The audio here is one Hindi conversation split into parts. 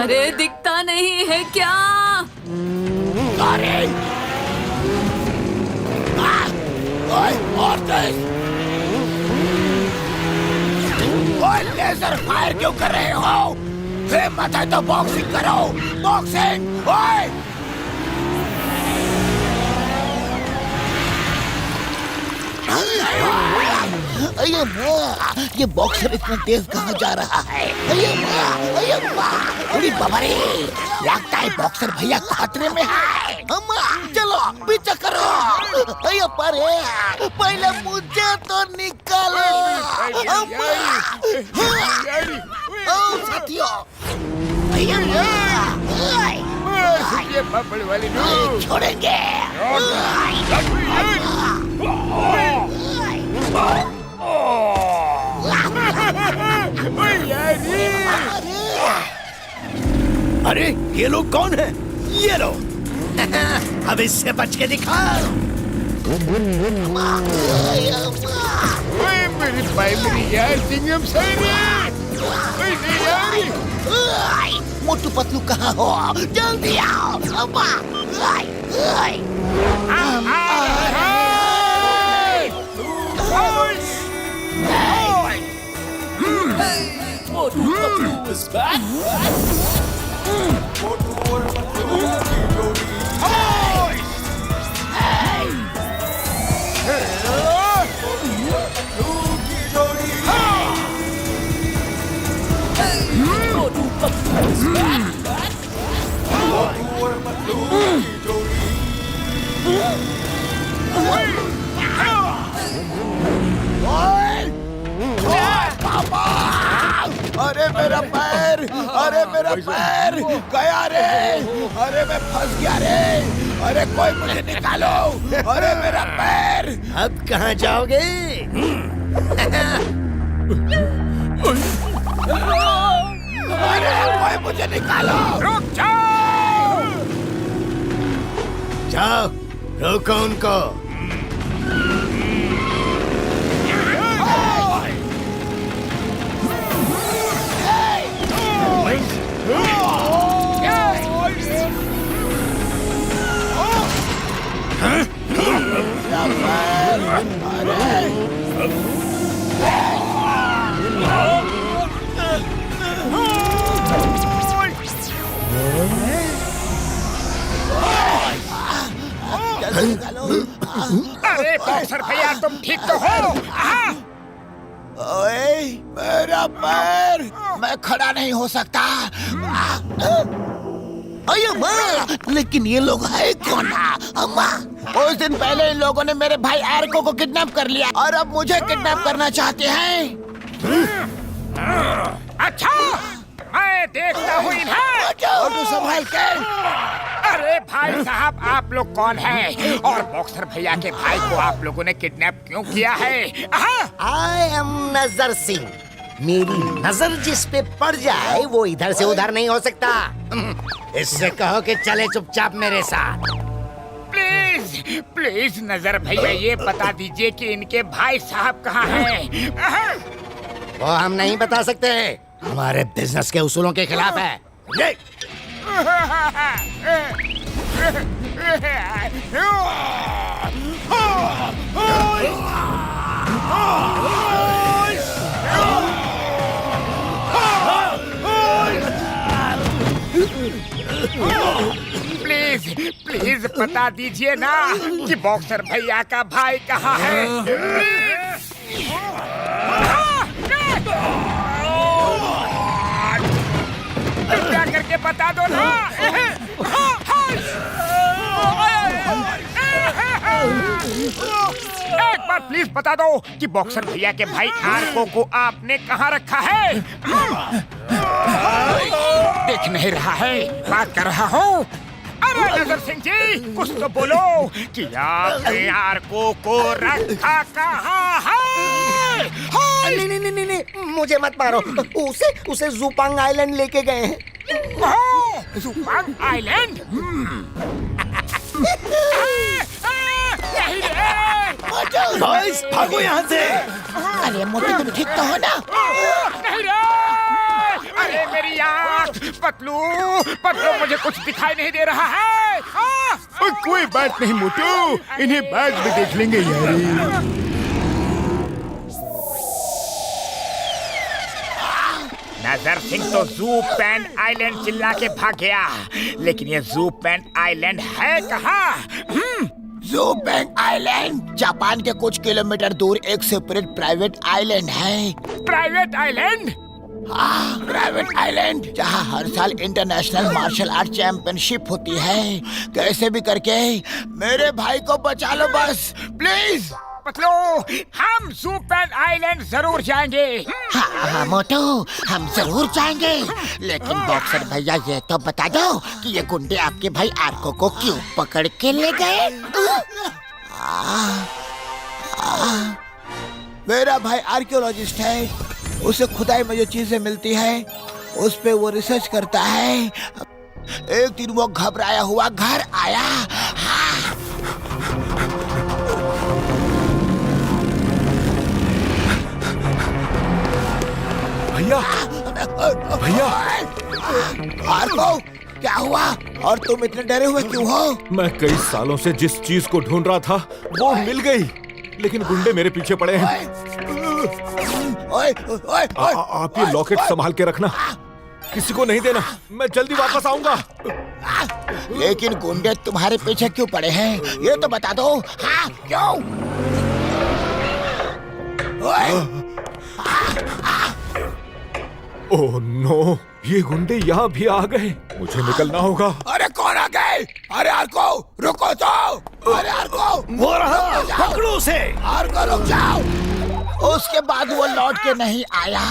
अरे दिखता नहीं है क्या? अरे और तेज! लेजर फायर क्यों कर रहे हो? हिम्मत है तो बॉक्सिंग करो, बॉक्सिंग! ओए! अये माँ, ये बॉक्सर इतना तेज कहाँ जा रहा है? अये माँ, अरे बाबा रे, लगता है बॉक्सर भैया खतरे में है। अम्मा, चलो पीछे करो। अये परे, पहले मुझे तो निकालो। अम्मा, ओ साथियों, अये पापड़ वाली छोड़ेंगे। अरे ये लोग कौन हैं? ये लो अब इससे बच के दिखाओ। मेरी प्राइमरी यार सिंघम मोटू पतलू कहाँ हो? जल्दी आओ। अम्मा, Motu Patlu is back. Motu और पतलू की जोड़ी। Motu Patlu is back. मोटू और पतलू की जोड़ी। अरे मेरा पैर, अरे मेरा पैर गया रे, अरे मैं फंस गया रे, अरे कोई मुझे निकालो, अरे मेरा पैर। अब कहाँ जाओगे? अरे कोई मुझे निकालो। रुक जाओ! जाओ, रोको उनको। अरे बॉक्सर भैया तुम ठीक तो हो? ओए, मेरा पैर, मैं खड़ा नहीं हो सकता। अयो माँ, लेकिन ये लोग है कौन? अम्मा, उस दिन पहले इन लोगों ने मेरे भाई एरको को किडनैप कर लिया और अब मुझे किडनैप करना चाहते हैं। अच्छा, मैं देखता हूँ इन्हें। तो संभाल के। अरे भाई साहब, आप लोग कौन हैं? और बॉक्सर भैया के भाई को आप लोगों ने किडनैप क्यों किया है? आई एम नजर सिंह। मेरी नजर जिस पे पड़ जाए वो इधर से उधर नहीं हो सकता। इससे कहो कि चले चुपचाप मेरे साथ। प्लीज प्लीज नजर भैया ये बता दीजिए कि इनके भाई साहब कहाँ हैं? वो हम नहीं बता सकते, हमारे बिजनेस के उसूलों के खिलाफ है। प्लीज प्लीज बता दीजिए ना कि बॉक्सर भैया का भाई कहाँ है? कृपया करके बता दो ना। एक बार प्लीज बता दो कि बॉक्सर भैया के भाई आर्को को आपने कहाँ रखा है? देख नहीं रहा है, बात कर रहा हूँ। अरे नजर सिंह जी, कुछ तो बोलो कि आपने आर्को को रखा कहाँ है? नहीं नहीं नहीं नहीं, मुझे मत मारो। उसे जूपांग आइलैंड लेके गए हैं। जूपांग आइलैंड? बॉयज, भागो यहाँ से। अरे मोटू, तुम ठीक तो हो ना? नहीं रे! अरे मेरी आँख, पतलू पतलू, मुझे कुछ दिखाई नहीं दे रहा है। कोई बात नहीं मोटू, इन्हें बाद में देख लेंगे यारी। नजर सिंह तो जू पैन आइलैंड चिल्ला के भाग गया, लेकिन ये जू पैन आइलैंड है कहाँ? जू पैन आइलैंड जापान के कुछ किलोमीटर दूर एक सेपरेट प्राइवेट आइलैंड है। Private island? हाँ, प्राइवेट आइलैंड, जहाँ हर साल इंटरनेशनल मार्शल आर्ट चैंपियनशिप होती है। कैसे भी करके मेरे भाई को बचा लो बस, प्लीज। पतलू, हम जू पैन आइलैंड जरूर जाएंगे। हाँ हाँ मोटू, हम जरूर जाएंगे, लेकिन बॉक्सर भैया ये तो बता दो कि ये गुंडे आपके भाई आर्को को क्यों पकड़ के ले गए? मेरा भाई आर्कियोलॉजिस्ट है, उसे खुदाई में जो चीजें मिलती है उस पे वो रिसर्च करता है। एक दिन वो घबराया हुआ घर आया। भैया भैया, आर्को, क्या हुआ और तुम इतने डरे हुए क्यों हो? मैं कई सालों से जिस चीज को ढूंढ रहा था वो मिल गई, लेकिन गुंडे मेरे पीछे पड़े हैं। आप ये लॉकेट संभाल के रखना, किसी को नहीं देना, मैं जल्दी वापस आऊंगा। लेकिन गुंडे तुम्हारे पीछे क्यों पड़े हैं ये तो बता दो। हाँ, क्यों? ओह नो, ये गुंडे यहाँ भी आ गए, मुझे निकलना होगा। अरे कौन आ गए? अरे आर्को रुको तो, अरे आर्को वो रहा, पकड़ो उसे। आर्को रुक जाओ। उसके बाद वो लौट के नहीं आया।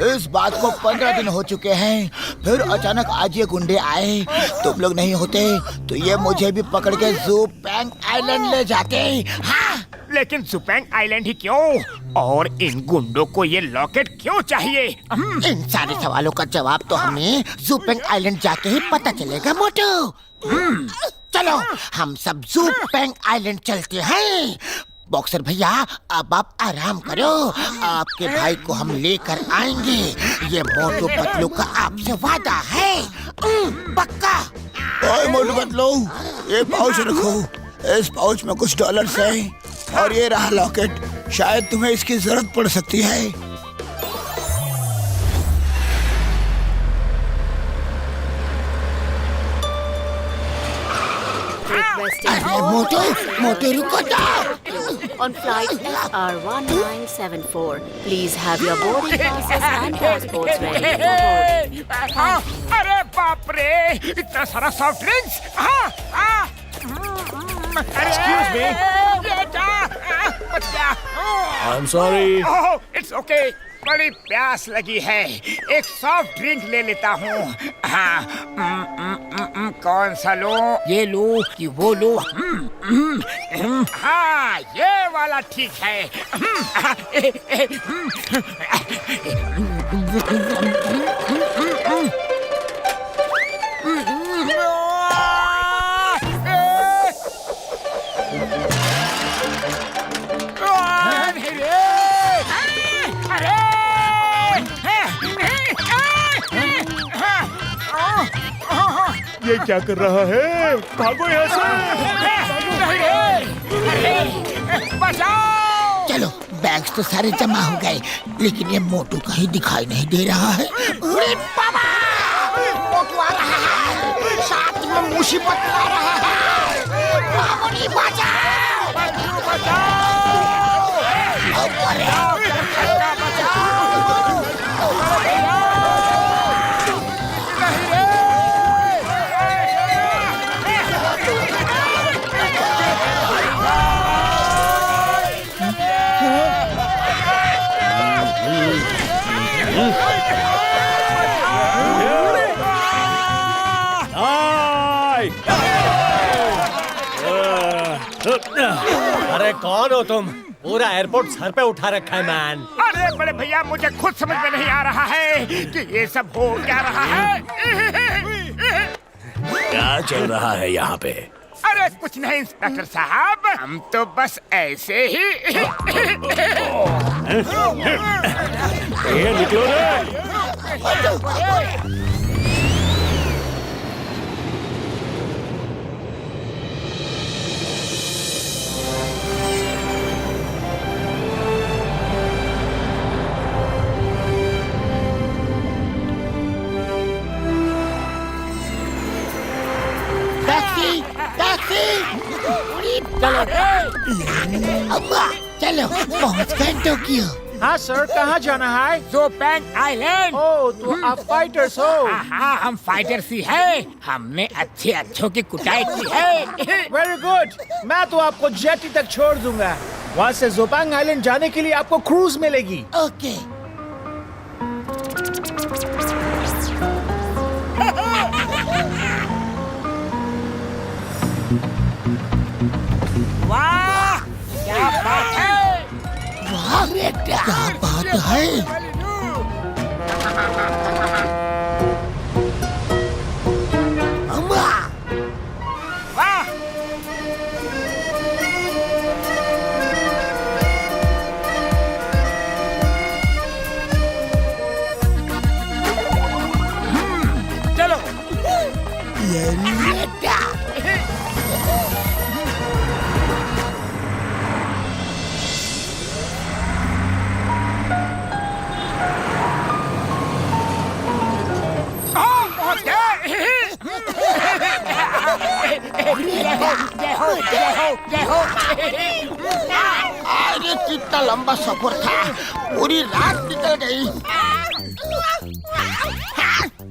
इस बात को 15 दिन हो चुके हैं, फिर अचानक आज ये गुंडे आए। तुम लोग नहीं होते तो ये मुझे भी पकड़ के जू पैन आइलैंड ले जाते। हाँ, लेकिन जुपैंग आइलैंड ही क्यों? और इन गुंडों को ये लॉकेट क्यों चाहिए? इन सारे सवालों का जवाब तो हमें जू पैन आइलैंड जाके ही पता चलेगा मोटू। चलो हम सब जू पैन आइलैंड चलते हैं। बॉक्सर भैया अब आप आराम करो, आपके भाई को हम लेकर आएंगे, ये मोटू पतलू का आपसे वादा है। पक्का? ओए मोटू पतलू, ये पाउच रखो, इस पाउच में कुछ डॉलर्स हैं और ये रहा लॉकेट, शायद तुम्हें इसकी जरूरत पड़ सकती है। अरे मोटू, मोटू रुको जाओ। On flight SR1974, please have your boarding passes and passports ready for boarding. अरे बाप रे, इतना सारा soft drinks. Excuse me. I'm sorry. It's okay. बड़ी प्यास लगी है, एक सॉफ्ट ड्रिंक ले लेता हूँ। हाँ, कौन सा लो? ये लो कि वो लो? हाँ, ये वाला ठीक है। ये क्या कर रहा है? भागो यहाँ से। बचाओ! चलो, बैग्स तो सारे जमा हो गए, लेकिन ये मोटू कहीं दिखाई नहीं दे रहा है। अरे बाबा! मोटू आ रहा है, साथ में मुसीबत आ रहा है। बाबूजी बचाओ! बचाओ! अरे कौन हो तुम? पूरा एयरपोर्ट सर पे उठा रखा है मैन। अरे बड़े भैया, मुझे खुद समझ में नहीं आ रहा है कि ये सब हो क्या रहा है। क्या चल रहा है यहाँ पे? अरे कुछ नहीं इंस्पेक्टर साहब, हम तो बस ऐसे ही। ये निकलो रे। टैक्सी टैक्सी चलो अम्मा चलो पहुंच गए टोक्यो। हाँ सर, कहाँ जाना है? जोपेंग आइलैंड। ओह, तो आप फाइटर्स हो। हाँ, हम फाइटर्स ही हैं। हमने अच्छों की कुटाई की है। Very good. मैं तो आपको जेटी तक छोड़ दूंगा। वहाँ से जोपांग आइलैंड जाने के लिए आपको क्रूज मिलेगी। ओके वाह, क्या बात है। वाह बेटा क्या बात है। अम्मा वाह, चलो। ये बेटा पहुंच गए। जय हो, जय हो, जय हो। अरे कितना लंबा सफर था, पूरी रात निकल गई।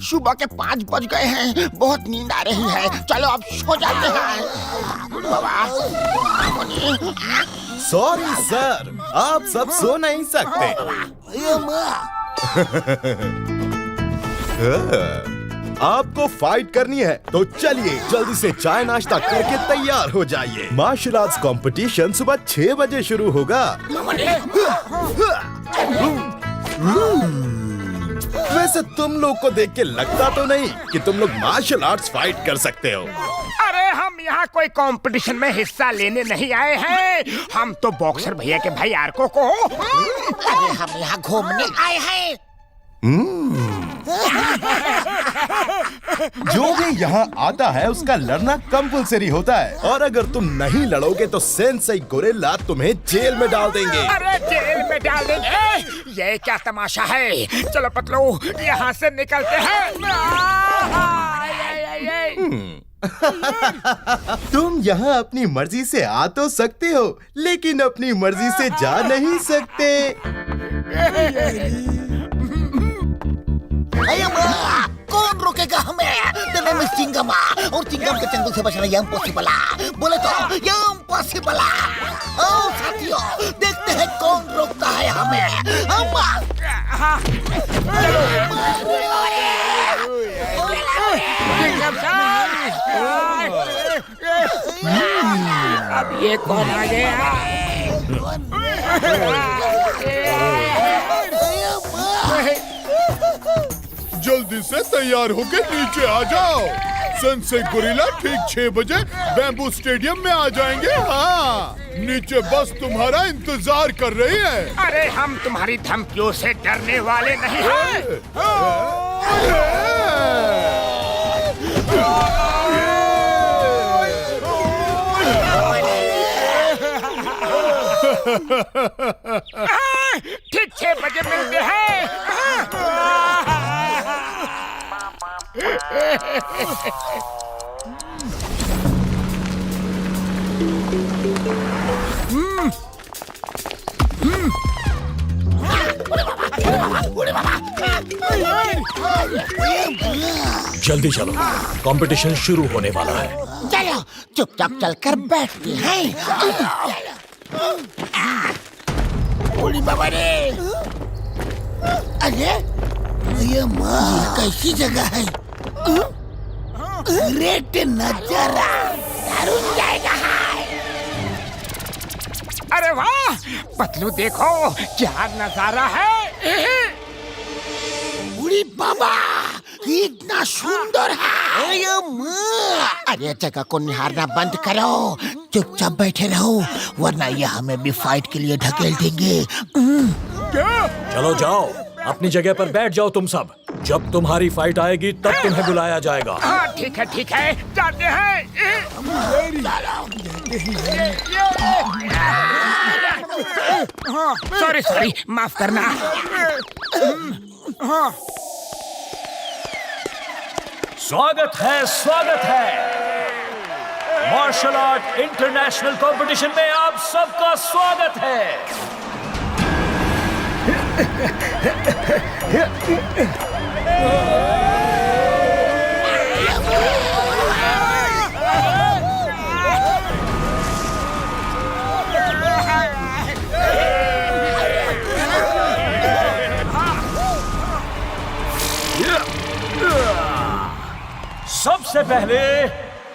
सुबह के 5 बज गए हैं, बहुत नींद आ रही है। चलो अब सो जाते हैं। बाबा सॉरी सर, आप सब सो नहीं सकते। आपको फाइट करनी है तो चलिए जल्दी से चाय नाश्ता करके तैयार हो जाइए। मार्शल आर्ट्स कंपटीशन सुबह 6 बजे शुरू होगा। वैसे तुम लोग को देख के लगता तो नहीं कि तुम लोग मार्शल आर्ट्स फाइट कर सकते हो। अरे हम यहाँ कोई कंपटीशन में हिस्सा लेने नहीं आए हैं। हम तो बॉक्सर भैया के भाई आर्को को। अरे हम यहाँ घूमने आए हैं। जो भी यहाँ आता है उसका लड़ना कंपल्सरी होता है, और अगर तुम नहीं लड़ोगे तो सेंसेई गोरिल्ला तुम्हें जेल में डाल देंगे। अरे जेल में डाल देंगे? ये क्या तमाशा है। चलो पतलू यहाँ से निकलते हैं। तुम यहाँ अपनी मर्जी से आ तो सकते हो, लेकिन अपनी मर्जी से जा नहीं सकते। कौन रोकेगा हमें? The name is चिंगम, और चिंगम के चंगुल से बचना ये इम्पॉसिबल। बोले तो ये इम्पॉसिबल। ओ साथियों, देखते हैं कौन रोकता है हमें। अब ये कौन आ गया? जल्दी से तैयार होकर नीचे आ जाओ। सेंसेई गोरिल्ला ठीक 6 बजे बैम्बू स्टेडियम में आ जाएंगे। हाँ, नीचे बस तुम्हारा इंतजार कर रही है। अरे हम तुम्हारी धमकियों से डरने वाले नहीं हैं। ठीक 6 बजे मिलते हैं। जल्दी चलो, कंपटीशन शुरू होने वाला है। चलो चुपचाप चलकर बैठते हैं। बूढ़ी बाबा रे, अरे ये माँ कैसी जगह है? ग्रेट नजारा, दारुण जाएगा। अरे वाह पतलू, देखो क्या नजारा है। बूढ़ी बाबा इतना सुंदर है। अरे जगह को निहारना बंद करो, चुपचाप बैठे रहो, वरना ये हमें भी फाइट के लिए ढकेल देंगे। चलो जाओ, अपनी जगह पर बैठ जाओ तुम सब। जब तुम्हारी फाइट आएगी तब तुम्हें बुलाया जाएगा। हाँ ठीक है जाते हैं। हाँ सॉरी माफ करना। हाँ स्वागत है मार्शल आर्ट इंटरनेशनल कंपटीशन में आप सबका स्वागत है। सबसे पहले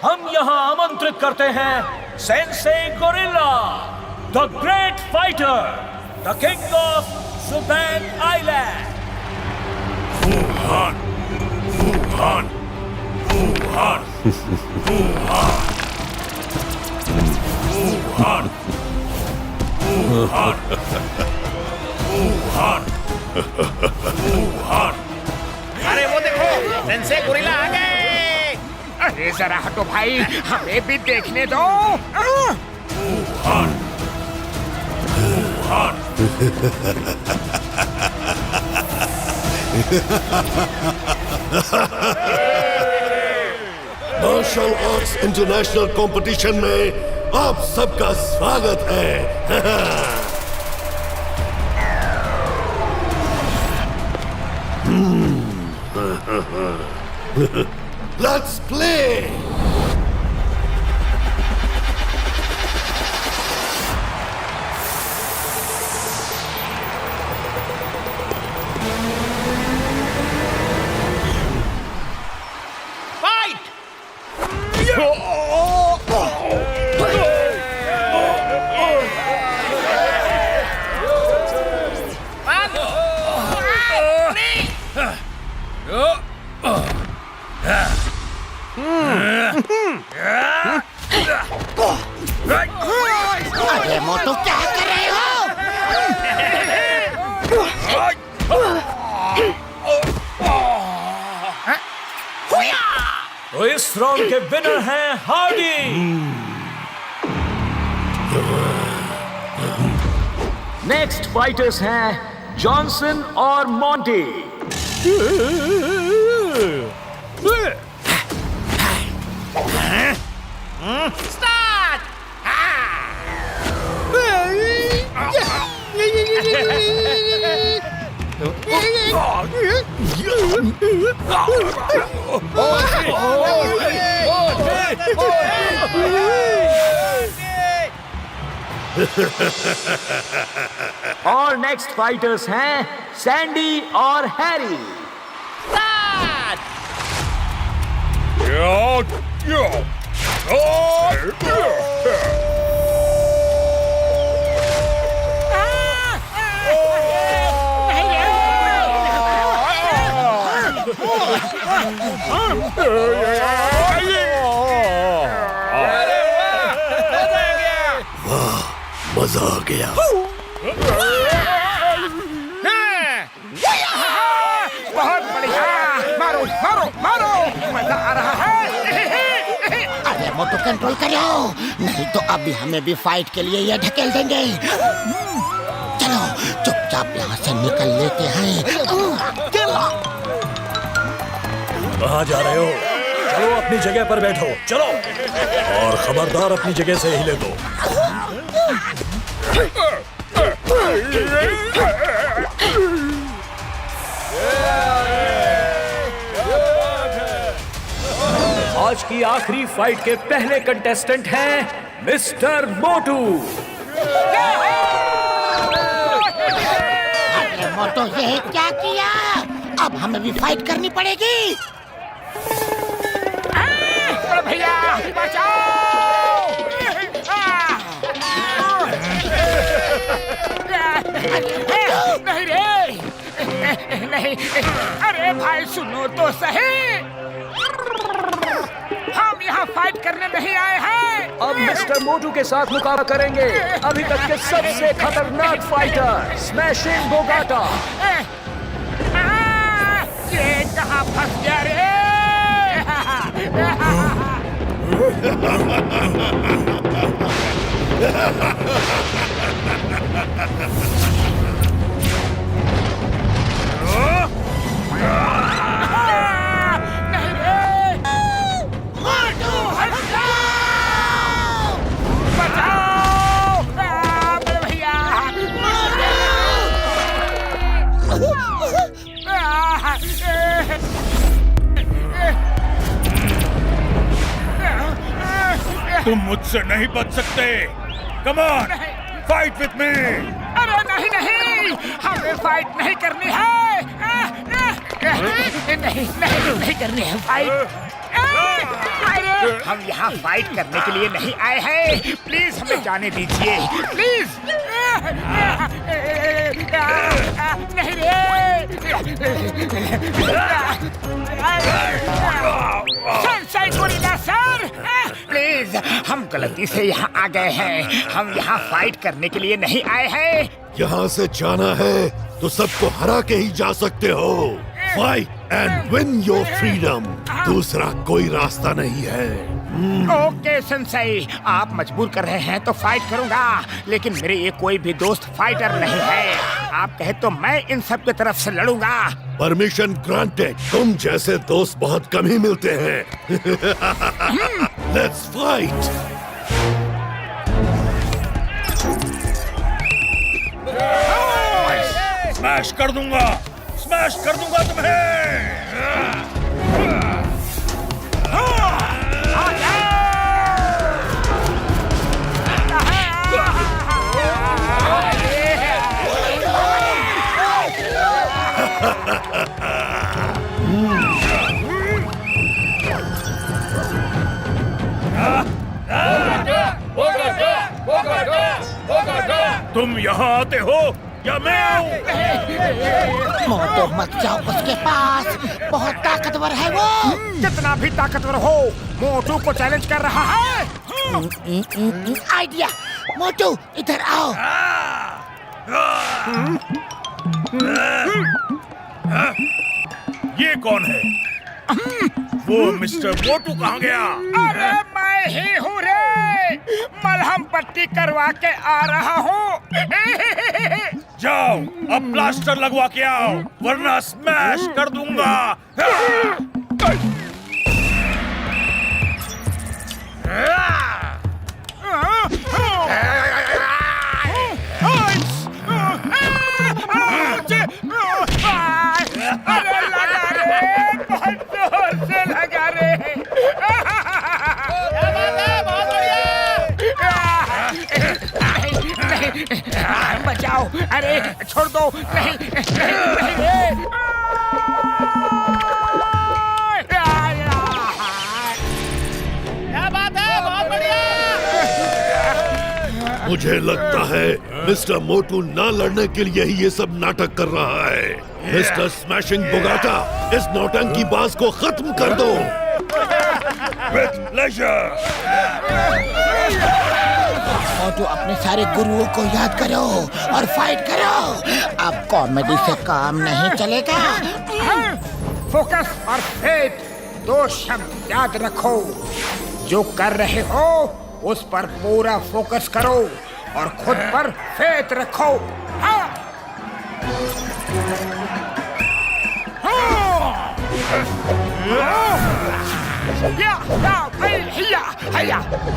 हम यहाँ आमंत्रित करते हैं sensei gorilla, the great fighter, the king of Jubang island. अरे वो देखो, सेंसेई गोरिल्ला आ गए। अरे जरा हटो भाई, हमें भी देखने दो। मार्शल आर्ट्स इंटरनेशनल कंपटीशन में आप सबका स्वागत है। Let's play! अरे मोटू क्या कर रहे हो? तो इस राउंड के विनर हैं हार्डी। नेक्स्ट फाइटर्स हैं जॉनसन और मॉन्टी। और नेक्स्ट फाइटर्स हैं सैंडी और हैरी। मजा आ गया। बहुत बढ़िया, मारो मारो मारो, मजा आ रहा है। अरे मोटू कंट्रोल करो, नहीं तो अभी हमें भी फाइट के लिए ये ढकेल देंगे। चलो चुपचाप यहाँ से निकल लेते हैं। चलो। कहाँ जा रहे हो? चलो अपनी जगह पर बैठो, चलो। और खबरदार अपनी जगह से हिले दो। आज की आखिरी फाइट के पहले कंटेस्टेंट हैं मिस्टर मोटू। अरे मोटू ये क्या किया? अब हमें भी फाइट करनी पड़ेगी। भैया बचाओ! नहीं रे, नहीं, अरे भाई सुनो तो सही, हम यहाँ फाइट करने नहीं आए हैं। अब मिस्टर मोटू के साथ मुकाबला करेंगे अभी तक के सबसे खतरनाक फाइटर स्मैशिंग बोगाटा। तुम मुझसे नहीं बच सकते। Come on, fight with me. अरे नहीं नहीं, हमें फाइट नहीं करनी है। नहीं नहीं नहीं करनी है फाइट। अरे हम यहाँ फाइट करने के लिए नहीं आए हैं। प्लीज हमें जाने दीजिए, प्लीज। नहीं रे, सनशाइन गोरिल्ला सर, प्लीज हम गलती से यहाँ आ गए हैं। हम यहाँ फाइट करने के लिए नहीं आए हैं। यहाँ से जाना है तो सबको हरा के ही जा सकते हो। Fight and win your freedom. दूसरा कोई रास्ता नहीं है। ओके सनशाइन, आप मजबूर कर रहे हैं तो फाइट करूंगा, लेकिन मेरे ये कोई भी दोस्त फाइटर नहीं है। आप कहे तो मैं इन सब की तरफ से लड़ूंगा। Permission granted. तुम जैसे दोस्त बहुत कम ही मिलते हैं। Let's fight. स्मैश कर दूंगा, स्मैश कर दूंगा तुम्हें। तुम यहाँ आते हो या मैं आऊं? मोटू मत जाओ उसके पास, बहुत ताकतवर है वो। कितना भी ताकतवर हो, मोटू को चैलेंज कर रहा है। आइडिया, मोटू इधर आओ। ये कौन है? वो मिस्टर मोटू कहाँ गया? अरे मैं ही हूँ रे, मलहम पट्टी करवा के आ रहा हूँ। जाओ अब प्लास्टर लगवा के आओ, वरना स्मैश कर दूंगा। अरे लगा रे, बहुत जोर से लगा रे। बचाओ, अरे छोड़ दो। नहीं नहीं नहीं रे। क्या बात है, बहुत बढ़िया। मुझे लगता है मिस्टर मोटू ना लड़ने के लिए ही ये सब नाटक कर रहा है। मिस्टर स्मैशिंग बोगाटा, इस नौटंकी बाज को खत्म कर दो। With pleasure. मोटू अपने सारे गुरुओं को याद करो और फाइट करो। अब कॉमेडी से काम नहीं चलेगा। फोकस और फेथ, दो शब्द याद रखो। जो कर रहे हो उस पर पूरा फोकस करो और खुद पर फेथ रखो। हाँ। या,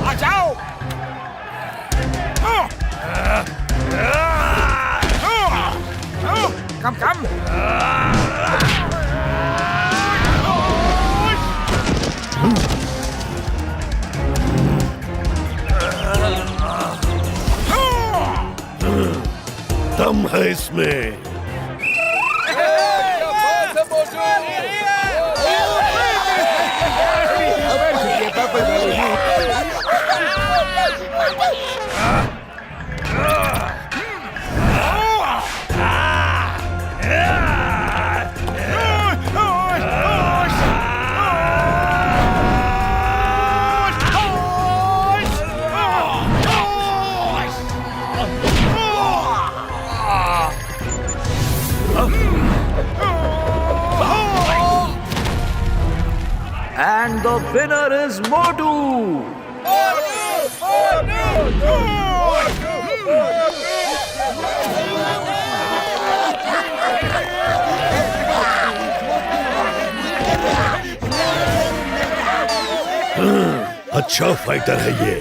आ जाओ। कम कम। दम है इसमें। And the winner is Motu. अच्छा फाइटर है ये।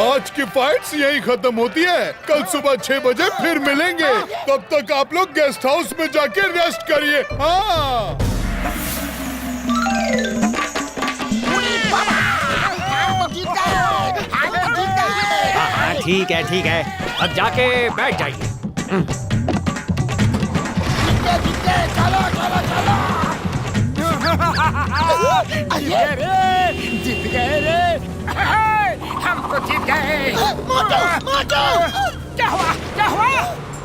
आज की फाइट्स यही खत्म होती है। कल सुबह 6 बजे फिर मिलेंगे। तब तक आप लोग गेस्ट हाउस में जाके रेस्ट करिए। हाँ ठीक है, अब जाके बैठ जाइए। जीत गए रे। हम तो जीत गए। मोटू क्या हुआ?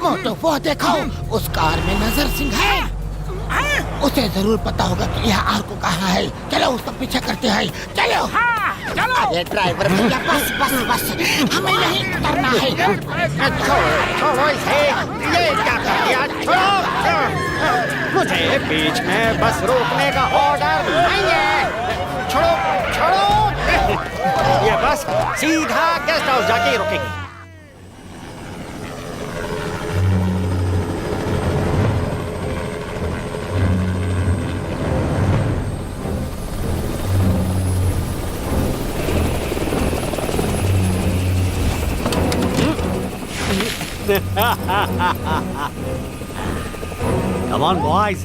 मोटू वो देखो, उस कार में नजर सिंह है। उसे जरूर पता होगा कि यह आर्को कहाँ है। चलो उसका पीछा करते हैं। चलो। चलो। अरे ड्राइवर भैया, बस हमें यहीं उतरना है। छोड़ो इसे। ये क्या कर दिया? छोड़ो। मुझे बीच में बस रोकने का ऑर्डर नहीं है। छोड़ो। ये बस सीधा गेस्ट हाउस जाके रुकेगी। Come on, boys.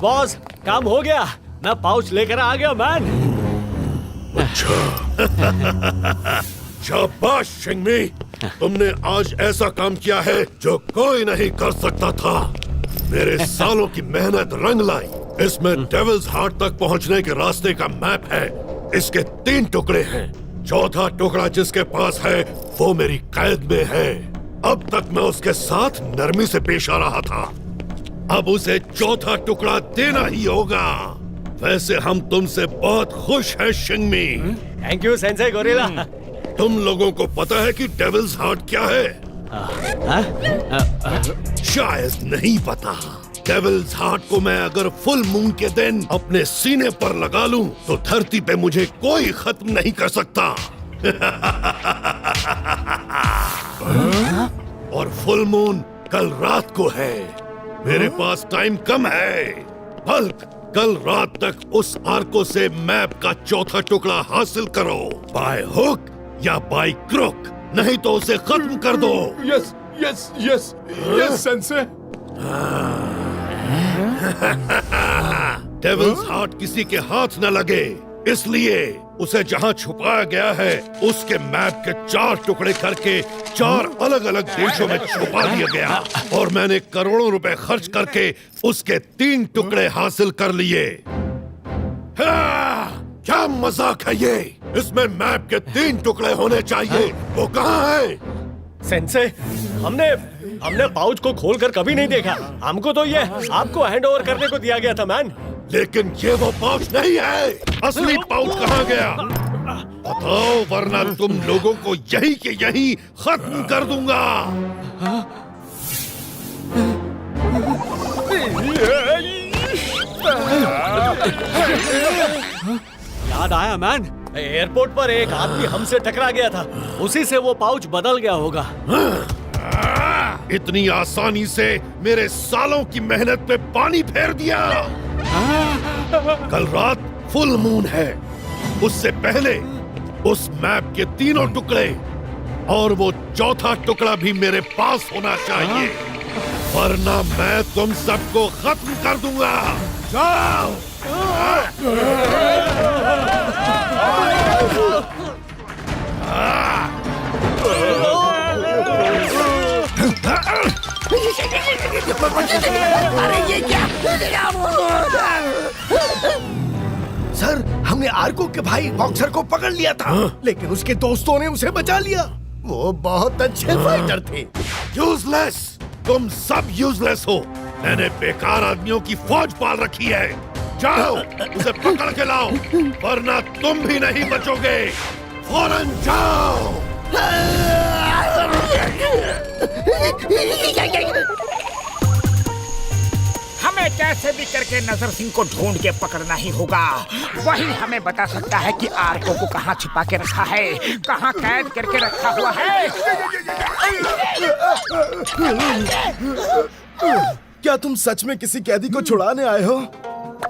बॉस, काम हो गया। मैं पाउच लेकर आ गया, मैन। अच्छा। शाबाश शिंगमी, तुमने आज ऐसा काम किया है जो कोई नहीं कर सकता था। मेरे सालों की मेहनत रंग लाई। इसमें डेविल्स हार्ट तक पहुंचने के रास्ते का मैप है। इसके 3 टुकड़े हैं। चौथा टुकड़ा जिसके पास है वो मेरी कैद में है। अब तक मैं उसके साथ नरमी से पेश आ रहा था। अब उसे चौथा टुकड़ा देना ही होगा। वैसे हम तुमसे बहुत खुश हैं Shingmi. Thank you sensei gorilla. तुम लोगों को पता है कि डेविल्स हार्ट क्या है? शायद नहीं पता। डेविल्स हार्ट को मैं अगर फुल मून के दिन अपने सीने पर लगा लूं तो धरती पे मुझे कोई खत्म नहीं कर सकता। और फुल मून कल रात को है। मेरे पास टाइम कम है। बल्क, कल रात तक उस आर्को से मैप का चौथा टुकड़ा हासिल करो, बाय हुक या बाय क्रुक, नहीं तो उसे खत्म कर दो। Yes sense. डेविल्स हार्ट किसी के हाथ न लगे, इसलिए उसे जहाँ छुपाया गया है उसके मैप के 4 टुकड़े करके 4 अलग अलग देशों में छुपा दिया गया। और मैंने करोड़ों रुपए खर्च करके उसके 3 टुकड़े हासिल कर लिए। क्या मजाक है ये? इसमें मैप के 3 टुकड़े होने चाहिए। वो कहाँ है? सेंसे, हमने पाउच को खोलकर कभी नहीं देखा। हमको तो ये आपको हैंड ओवर करने को दिया गया था, मैन। लेकिन ये वो पाउच नहीं है। असली पाउच कहाँ गया? बताओ, वरना तुम लोगों को यहीं के यहीं खत्म कर दूंगा। याद आया, मैन। एयरपोर्ट पर एक आदमी हमसे टकरा गया था। उसी से वो पाउच बदल गया होगा। इतनी आसानी से मेरे सालों की मेहनत पे पानी फेर दिया। कल रात फुल मून है। उससे पहले उस मैप के 3 टुकड़े और वो चौथा टुकड़ा भी मेरे पास होना चाहिए, वरना मैं तुम सबको खत्म कर दूंगा। जाओ। अरे ये क्या? सर, हमने आर्को के भाई बॉक्सर को पकड़ लिया था। लेकिन उसके दोस्तों ने उसे बचा लिया। वो बहुत अच्छे फाइटर थे। यूजलेस, तुम सब यूजलेस हो। मैंने बेकार आदमियों की फौज पाल रखी है। जाओ, उसे पकड़ के लाओ, वरना तुम भी नहीं बचोगे। फौरन जाओ। हमें क्या कैसे भी करके नजर सिंह को ढूंढ के पकड़ना ही होगा। वही हमें बता सकता है कि आर्को को कहाँ छिपा के रखा है, कहाँ कैद करके रखा हुआ है। क्या तुम सच में किसी कैदी को छुड़ाने आए हो?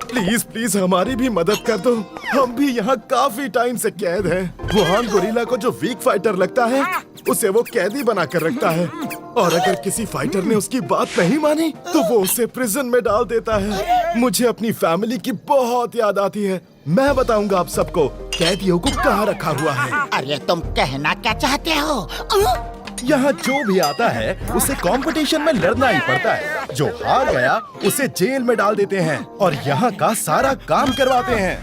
प्लीज प्लीज हमारी भी मदद कर दो। हम भी यहाँ काफी टाइम से कैद हैं। वुहान गोरिल्ला को जो वीक फाइटर लगता है उसे वो कैदी बना कर रखता है, और अगर किसी फाइटर ने उसकी बात नहीं मानी तो वो उसे प्रिजन में डाल देता है। मुझे अपनी फैमिली की बहुत याद आती है। मैं बताऊंगा आप सबको कैदियों को कहाँ रखा हुआ है। अरे तुम कहना क्या चाहते हो? यहाँ जो भी आता है उसे कंपटीशन में लड़ना ही पड़ता है। जो हार गया उसे जेल में डाल देते हैं और यहाँ का सारा काम करवाते हैं।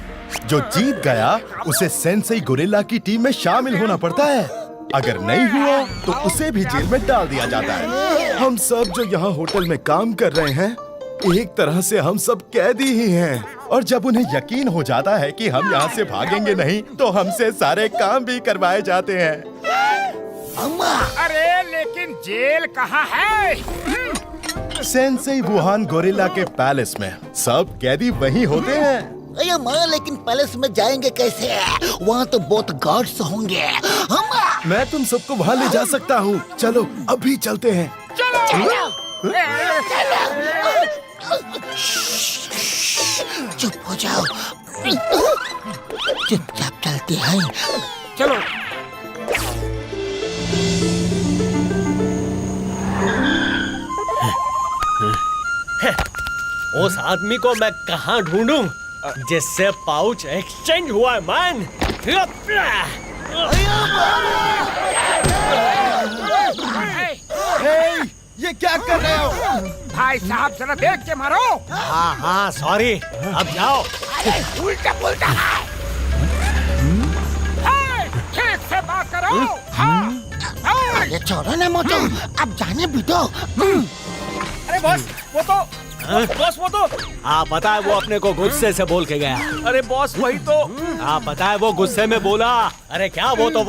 जो जीत गया उसे सेंसेई गोरिल्ला की टीम में शामिल होना पड़ता है। अगर नहीं हुआ तो उसे भी जेल में डाल दिया जाता है। हम सब जो यहाँ होटल में काम कर रहे हैं, एक तरह से हम सब कैदी ही हैं। और जब उन्हें यकीन हो जाता है कि हम यहाँ से भागेंगे नहीं तो हमसे सारे काम भी करवाए जाते हैं। अरे लेकिन जेल कहाँ है? सेंसेई वुहान गोरिल्ला के पैलेस में। सब कैदी वहीं होते हैं। अरे माँ, लेकिन पैलेस में जाएंगे कैसे? वहाँ तो बहुत गार्ड्स होंगे। मैं तुम सबको वहाँ ले जा सकता हूँ। चलो अभी चलते हैं। चुप हो जाओ, चुपचाप चलते हैं। चलो। उस आदमी को मैं कहाँ ढूंढूं जिससे पाउच एक्सचेंज हुआ है मैन? ये क्या कर रहे हो? भाई साहब जरा देख के मारो। हाँ हाँ सॉरी, अब जाओ। उल्टा पुल्टा है। ठीक से बात करो। हाँ। अरे छोड़ो ना मोटू, अब जाने भी दो। अरे बॉस, वो तो हाँ पता है, वो अपने को गुस्से से बोल के गया। अरे बॉस वही तो। हाँ पता है, वो गुस्से में बोला। अरे क्या वो तो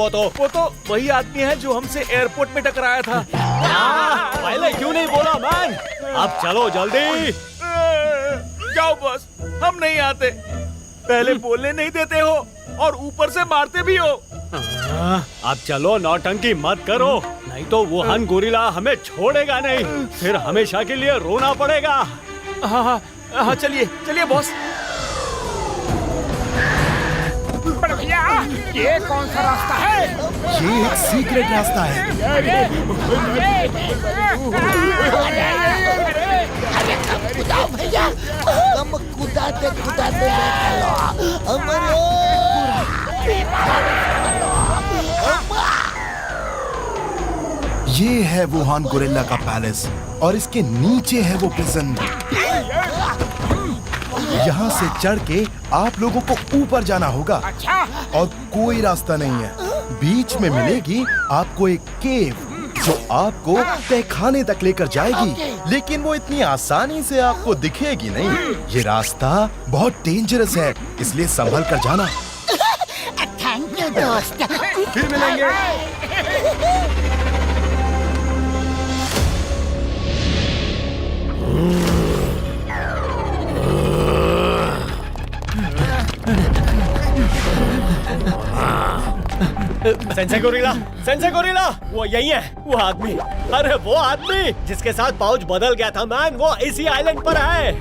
वही आदमी है जो हमसे एयरपोर्ट में टकराया था। पहले क्यों नहीं बोला मैन? अब चलो जल्दी। जाओ बॉस, हम नहीं आते। पहले बोलने नहीं देते हो और ऊपर से मारते भी हो। अब चलो, नौटंकी मत करो, नहीं तो वुहान गोरिल्ला हमें छोड़ेगा नहीं। फिर हमेशा के लिए रोना पड़ेगा। हाँ चलिए बॉस। पर भैया, ये कौन सा रास्ता है? ये एक सीक्रेट रास्ता है। अरे कब खुदा भैया, हम खुदाते ये है वुहान गोरिल्ला का पैलेस और इसके नीचे है वो प्रिजन। यहाँ से चढ़ के आप लोगों को ऊपर जाना होगा। अच्छा। और कोई रास्ता नहीं है। बीच में मिलेगी आपको एक केव जो आपको तहखाने तक लेकर जाएगी, लेकिन वो इतनी आसानी से आपको दिखेगी नहीं। ये रास्ता बहुत डेंजरस है, इसलिए संभल कर जाना। थैंक यू दोस्त। फिर मिलेंगे। सेंसेई गोरिल्ला, वो यही है, वो आदमी। अरे वो आदमी जिसके साथ पाउच बदल गया था मैन, वो इसी आइलैंड पर है।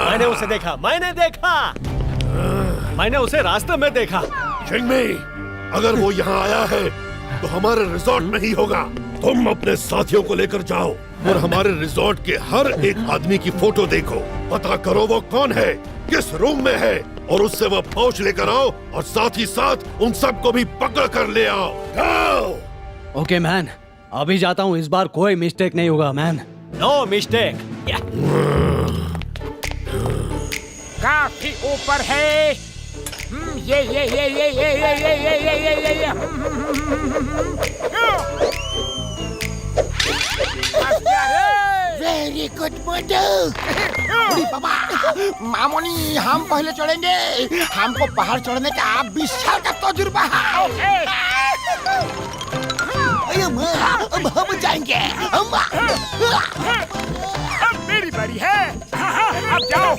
मैंने उसे देखा, मैंने उसे रास्ते में देखा। चिंगमी, अगर वो यहाँ आया है तो हमारे रिजॉर्ट में ही होगा। तुम अपने साथियों को लेकर जाओ और हमारे रिजॉर्ट के हर एक आदमी की फोटो देखो। पता करो वो कौन है, किस रूम में है, और उससे वो पाउच लेकर आओ और साथ ही साथ उन सबको भी पकड़ कर ले आओ। जाओ। ओके मैन, अभी जाता हूँ। इस बार कोई मिस्टेक नहीं होगा मैन, नो मिस्टेक। काफी ऊपर है। ये वेरी गुड मोटू। बाबा, मामोनी, हम पहले चढ़ेंगे। हमको पहाड़ चढ़ने का 20 साल का तजुर्बा है। अब हम जाएंगे। अम्मा अब मेरी बारी है। हाँ, अब जाओ।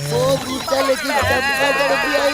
वो भूता लेकिन चमगादड़ भी आई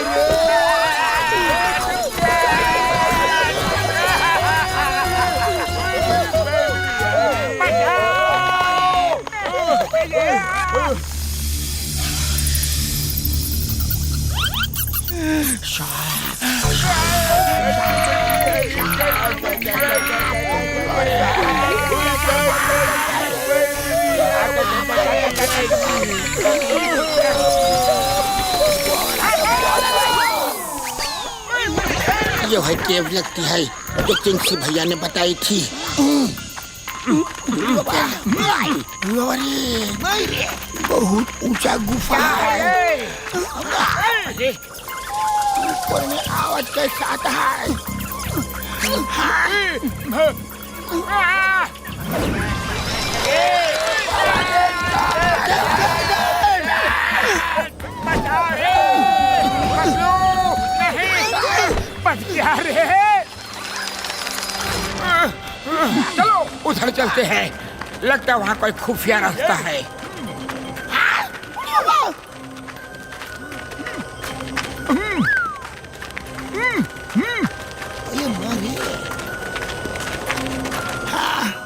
ये वही केव लगती है जो चिंगसी भैया ने बताई थी। बहुत ऊंचा गुफा है। ऊपर में आवाज कैसा आता है? चलो उधर चलते हैं। लगता है वहाँ कोई खुफिया रास्ता है।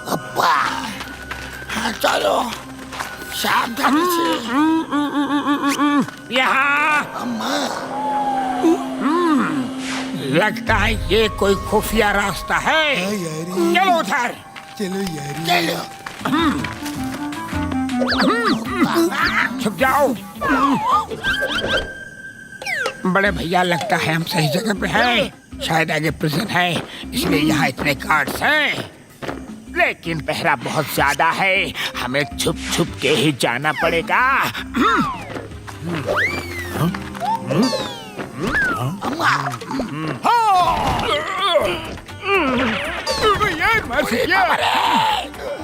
अब्बा हाँ चलो सावधानी से। यहाँ अम्मा लगता है ये कोई खुफिया रास्ता है। चलो उधर। चलो छुप जाओ। बड़े भैया लगता है हम सही जगह पे हैं। शायद आगे प्रिजन है इसलिए यहाँ इतने गार्ड्स हैं। लेकिन पहरा बहुत ज्यादा है, हमें छुप छुप के ही जाना पड़ेगा।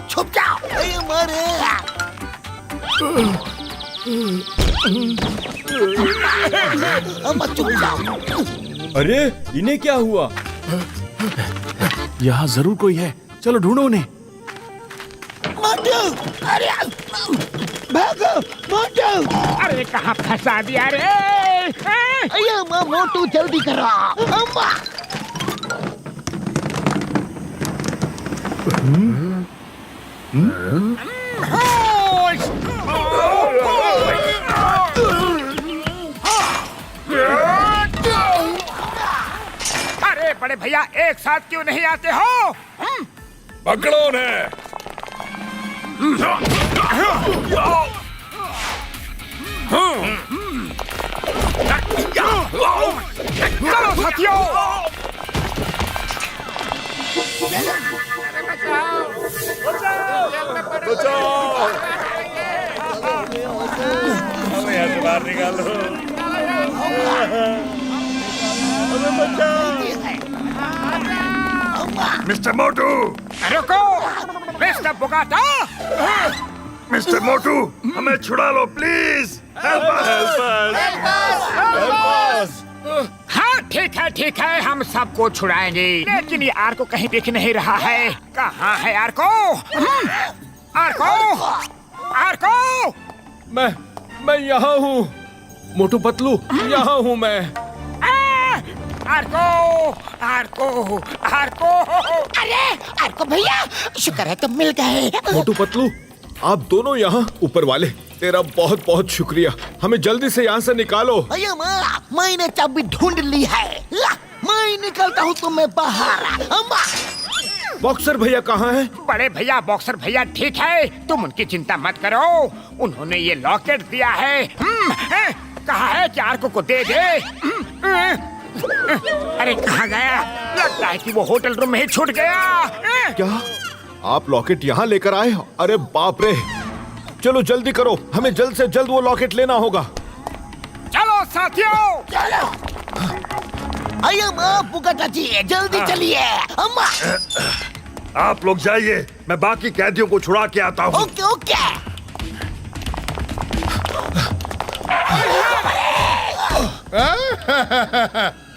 छुप जाओ। अम्मा चुप जाओ। अरे इन्हें क्या हुआ? यहाँ जरूर कोई है, चलो ढूंढो उन्हें। मोटू, अरे भागो मोटू। अरे कहाँ फंसा दिया रे? अरे अम्मा मोटू जल्दी करो। अम्मा अरे बड़े भैया एक साथ क्यों नहीं आते हो? पकड़ो उन्हें। चलो साथियों। हमें यहाँ से बाहर निकालो। मिस्टर मोटू, रुको। मिस्टर बुगाटा, मिस्टर मोटू, हमें छुड़ा लो प्लीज। हाँ ठीक है हम सबको छुड़ाएंगे। लेकिन ये आर्को कहीं दिख नहीं रहा है। कहाँ है आर्को? आर्को, आर्को। मैं यहाँ हूँ मोटू पतलू, यहाँ हूँ मैं। आर्को, आर्को, आर्को। अरे आर्को भैया शुक्र है तुम मिल गए। मोटू पतलू, आप दोनों यहाँ। ऊपर वाले तेरा बहुत बहुत शुक्रिया, हमें जल्दी से यहाँ से निकालो। अरे माँ मैंने चाबी ढूंढ ली है। मैं निकलता हूँ तो मैं बाहर। अम्मा बॉक्सर भैया कहाँ हैं? बड़े भैया बॉक्सर भैया ठीक है, तुम उनकी चिंता मत करो। उन्होंने ये लॉकेट दिया है। कहा है कि आर्को को दे दे। अरे कहाँ गया? लगता है कि वो होटल रूम में ही छूट गया। क्या आप लॉकेट यहाँ लेकर आए? अरे बाप रे, चलो जल्दी करो, हमें जल्द से जल्द वो लॉकेट लेना होगा। चलो साथियों, चलो। अरे माँ बुगाटा जी जल्दी चलिए। अम्मा आप लोग जाइए, मैं बाकी कैदियों को छुड़ा के आता हूँ। ओके।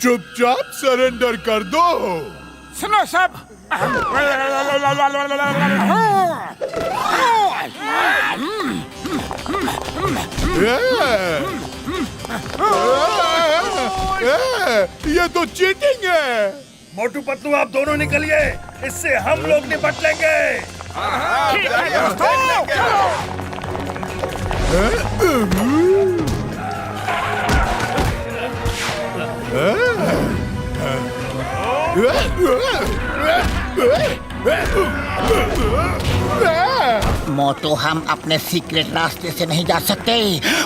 चुपचाप सरेंडर कर दो। सुनो सब। ये तो चीटिंग है। मोटू पतलू आप दोनों निकलिए, इससे हम लोग निपट लेंगे। ठीक है दोस्तों। मोटू, हम अपने सीक्रेट रास्ते से नहीं जा सकते।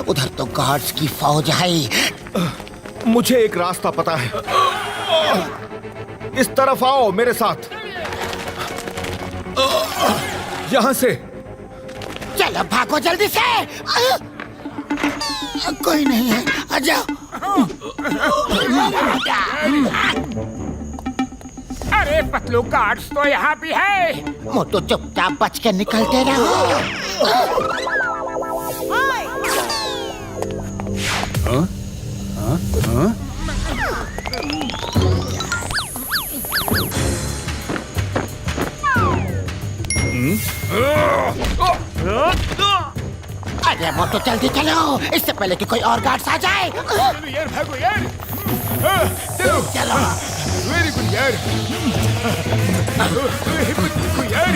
उधर तो गार्ड्स की फौज है। मुझे एक रास्ता पता है। इस तरफ आओ मेरे साथ। यहां से। चलो भागो जल्दी से। कोई नहीं है, आ जाओ। अरे पतलू, गार्ड्स तो यहाँ भी है। मोटू चुपचाप बच के निकलते रहो। अरे मोटू जल्दी चलो, इससे पहले कि कोई और गार्ड्स आ जाए। यार भागो यार। चलो चलो। वेरी गुड यार। यार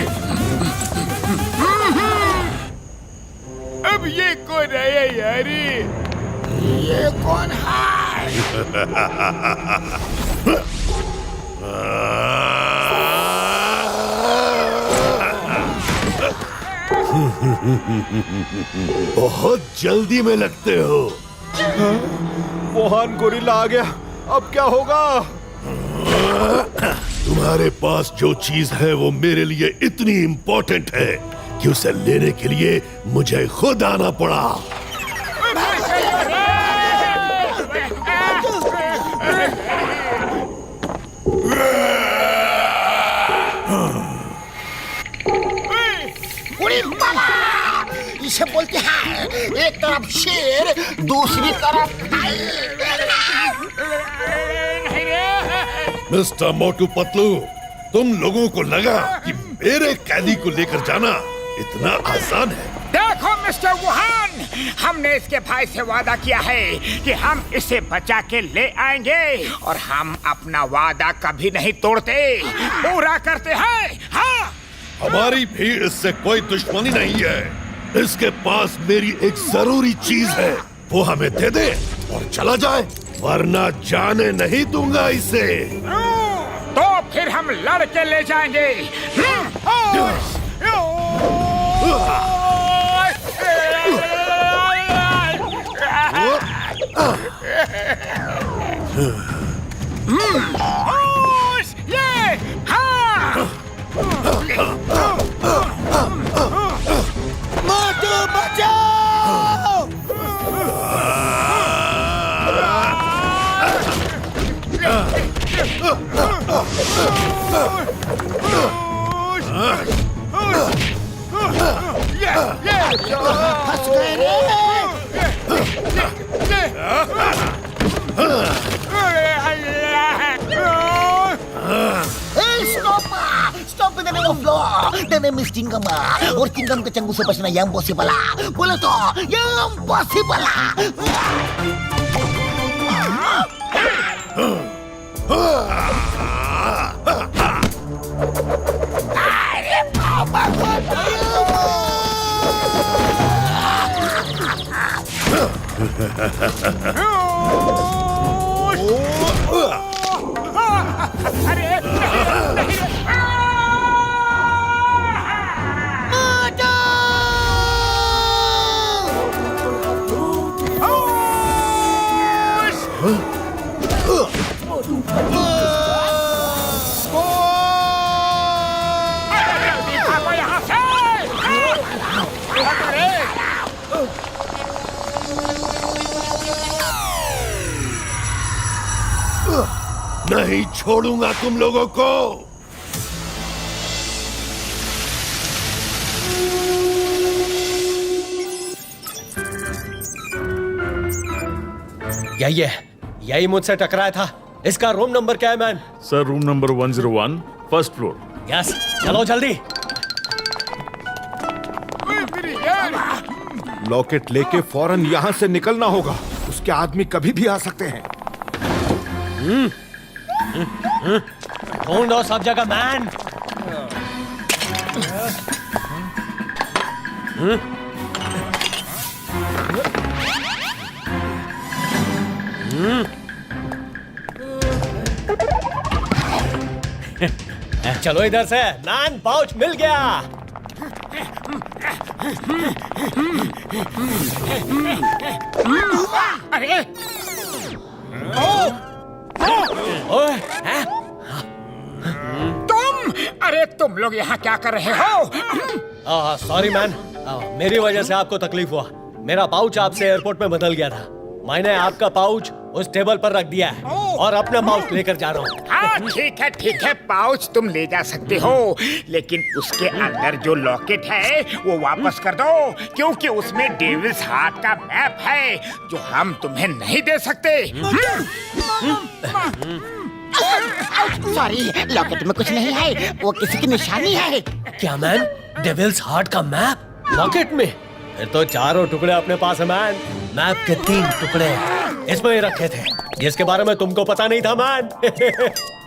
अब ये कौन आया यार? ये कौन है? बहुत जल्दी में लगते हो। वुहान गोरिल्ला आ गया, अब क्या होगा? तुम्हारे पास जो चीज है वो मेरे लिए इतनी इम्पोर्टेंट है कि उसे लेने के लिए मुझे खुद आना पड़ा। इसे बोलते हैं एक तरफ शेर, दूसरी तरफ मिस्टर मोटू पतलू, तुम लोगों को लगा कि मेरे कैदी को लेकर जाना इतना आसान है? देखो मिस्टर वुहान, हमने इसके भाई से वादा किया है कि हम इसे बचा के ले आएंगे और हम अपना वादा कभी नहीं तोड़ते, पूरा करते हैं। हाँ, हमारी भी इससे कोई दुश्मनी नहीं है। इसके पास मेरी एक जरूरी चीज है, वो हमें दे दे और चला जाए, वरना जाने नहीं दूंगा इसे। तो फिर हम लड़ के ले जाएंगे। ये हाँ। मोटू बचाओ! फंस गए Stop in the name of law. The name is Cingama. और चिंगम के चंगू से बचना yang possible. बोलो तो yang possible. अरे बाबा नहीं छोड़ूंगा तुम लोगों को। ये यही मुझसे टकराया था। इसका रूम नंबर क्या है man? Sir room number 101 first floor. Yes, चलो जल्दी। लॉकेट लेके फौरन यहाँ से निकलना होगा। उसके आदमी कभी भी आ सकते हैं। ढूंढो सब जगह मैन। चलो इधर से। मैन, पाउच मिल गया। अरे ओए, हैं? अरे तुम लोग यहाँ क्या कर रहे हो? सॉरी मैन, मेरी वजह से आपको तकलीफ हुआ। मेरा पाउच आपसे एयरपोर्ट में बदल गया था। मैंने आपका पाउच उस टेबल पर रख दिया है और अपना पाउच लेकर जा रहा हूँ। हाँ ठीक है, पाउच तुम ले जा सकते हो, लेकिन उसके अंदर जो लॉकेट है वो वापस कर दो, क्योंकि उसमें डेविल्स हार्ट का मैप है जो हम तुम्हें नहीं दे सकते। सॉरी, लॉकेट में कुछ नहीं है, वो किसी की निशानी है। क्या मैन? डेविल्स हार्ट का मैप लॉकेट में? फिर तो चारों टुकड़े अपने पास है मैन। मैप के 3 टुकड़े इसमें ही रखे थे, जिसके बारे में तुमको पता नहीं था मैन।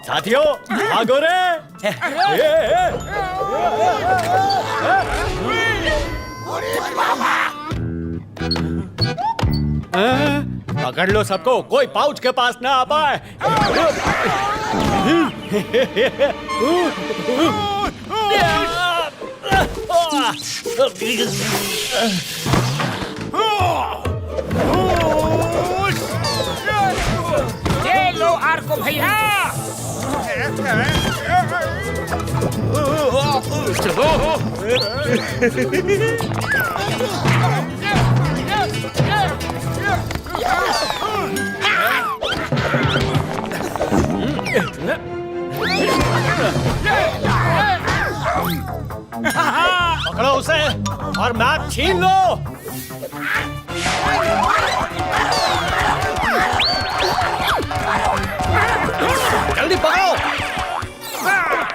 साथियों, भागो रे। पकड़ लो सबको, कोई पाउच के पास ना आ पाए। ये लो आर्को भैया। पकड़ो उसे और मैप छीन लो। जल्दी पकड़ो।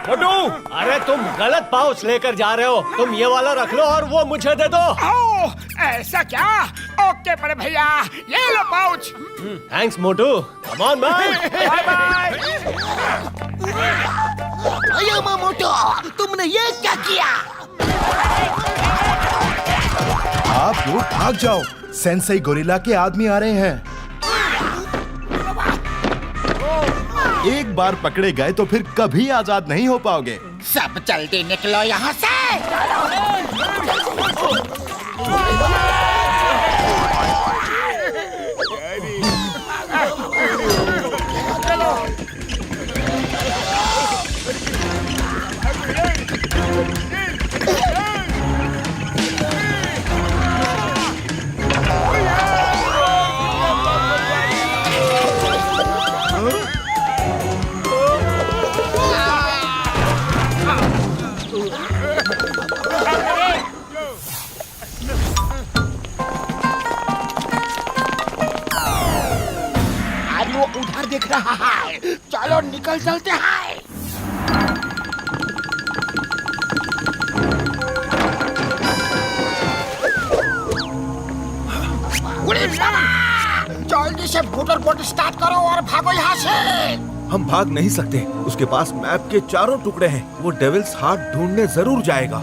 मोटू, अरे तुम गलत पाउच लेकर जा रहे हो। तुम ये वाला रख लो और वो मुझे दे दो। ओह, ऐसा क्या? ओके बड़े भैया, ये लो pouch. Thanks Motu. Come on man. Bye bye. अयो मोटू, तुमने ये क्या किया? आप लोग भाग जाओ, सेंसेई गोरिल्ला के आदमी आ रहे हैं। एक बार पकड़े गए तो फिर कभी आजाद नहीं हो पाओगे। सब जल्दी निकलो यहाँ से। आज वो उधर दिख रहा है, चलो निकल चलते हैं। जल्दी से मोटर बोट स्टार्ट करो और भागो यहाँ से। हम भाग नहीं सकते, उसके पास मैप के 4 टुकड़े हैं। वो डेविल्स हार्ट ढूंढने जरूर जाएगा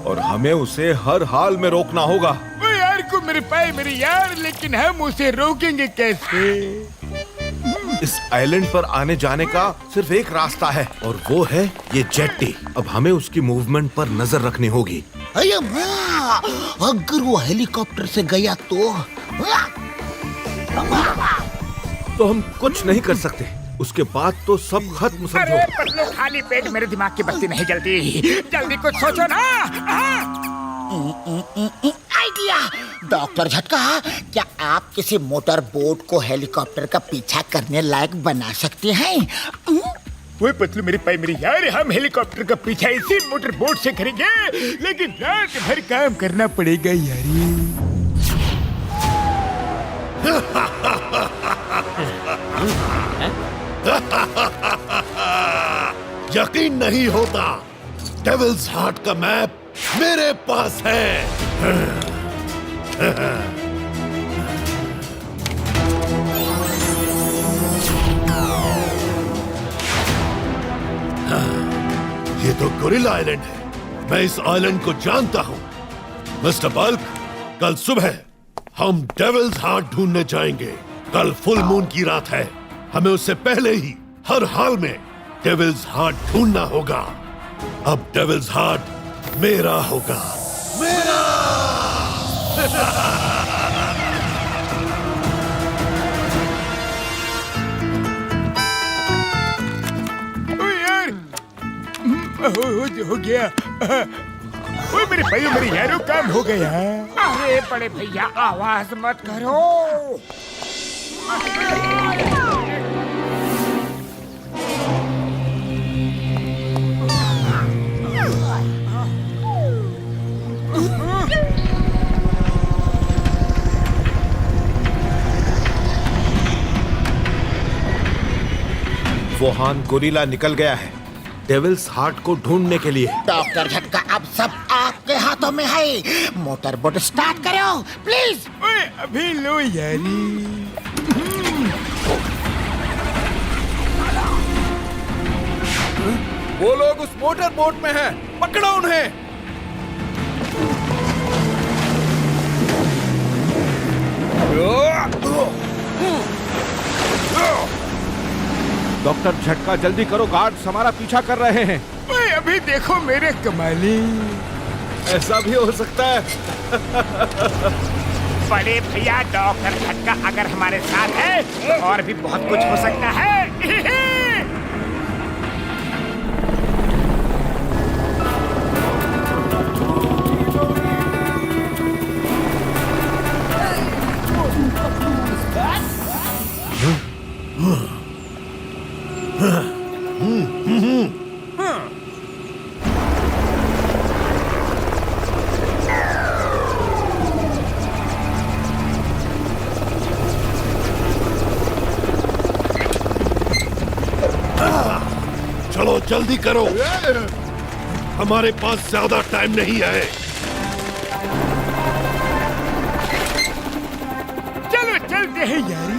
और हमें उसे हर हाल में रोकना होगा। ओ यार को मेरे पाए मेरे यार, लेकिन हम उसे रोकेंगे कैसे? इस आइलैंड पर आने जाने का सिर्फ एक रास्ता है और वो है ये जेट्टी। अब हमें उसकी मूवमेंट पर नजर रखनी होगी। अरे माँ, अगर वो हेलीकॉप्टर से गया तो हम कुछ नहीं कर सकते। उसके बाद तो सब खत्म समझो। अरे पतलू, खाली पेट मेरे दिमाग की बत्ती नहीं जलती। जल्दी कुछ सोचो ना। आइडिया। डॉक्टर झटका, क्या आप किसी मोटर बोट को हेलीकॉप्टर का पीछा करने लायक बना सकते हैं? वो पतलू मेरे पाए मेरे यार, हम हेलीकॉप्टर का पीछा इसी मोटर बोट से करेंगे, लेकिन रात भर काम करना पड़ेगा यार। यकीन नहीं होता, डेविल्स हार्ट का मैप मेरे पास है। ये तो गोरिल्ला आइलैंड है। मैं इस आइलैंड को जानता हूं। मिस्टर बल्क, कल सुबह हम डेविल्स हार्ट ढूंढने जाएंगे। कल फुल मून की रात है। हमें उससे पहले ही हर हाल में डेविल्स हार्ट ढूंढना होगा। अब डेविल्स हार्ट मेरा होगा, मेरा। हो गया। ओए मेरे भाइयों, मेरे यारों, काम हो गया। अरे बड़े भैया, आवाज मत करो। वुहान गोरिल्ला निकल गया है डेविल्स हार्ट को ढूंढने के लिए। डॉक्टर झटका, अब सब आपके हाथों में है। मोटर बोट स्टार्ट करो प्लीज। ओए अभी लो यारी। वो लोग उस मोटर बोट में हैं, पकड़ो उन्हें। डॉक्टर झटका, जल्दी करो, गार्ड्स हमारा पीछा कर रहे हैं। ओए अभी देखो मेरे कमाली। ऐसा भी हो सकता है। बड़े भैया, डॉक्टर झटका अगर हमारे साथ है तो और भी बहुत कुछ हो सकता है। चलो जल्दी करो, हमारे पास ज्यादा टाइम नहीं है। चलो चलते हैं यारी।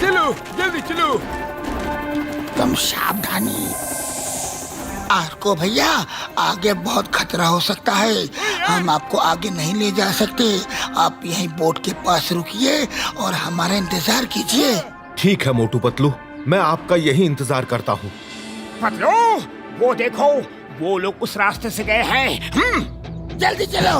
चलो जल्दी चलो। तुम सावधानी। आर्को भैया, आगे बहुत खतरा हो सकता है। हम आपको आगे नहीं ले जा सकते। आप यहीं बोट के पास रुकिए और हमारा इंतजार कीजिए। ठीक है मोटू पतलू, मैं आपका यही इंतजार करता हूँ। पतलू, वो देखो, वो लोग उस रास्ते से गए हैं। जल्दी चलो।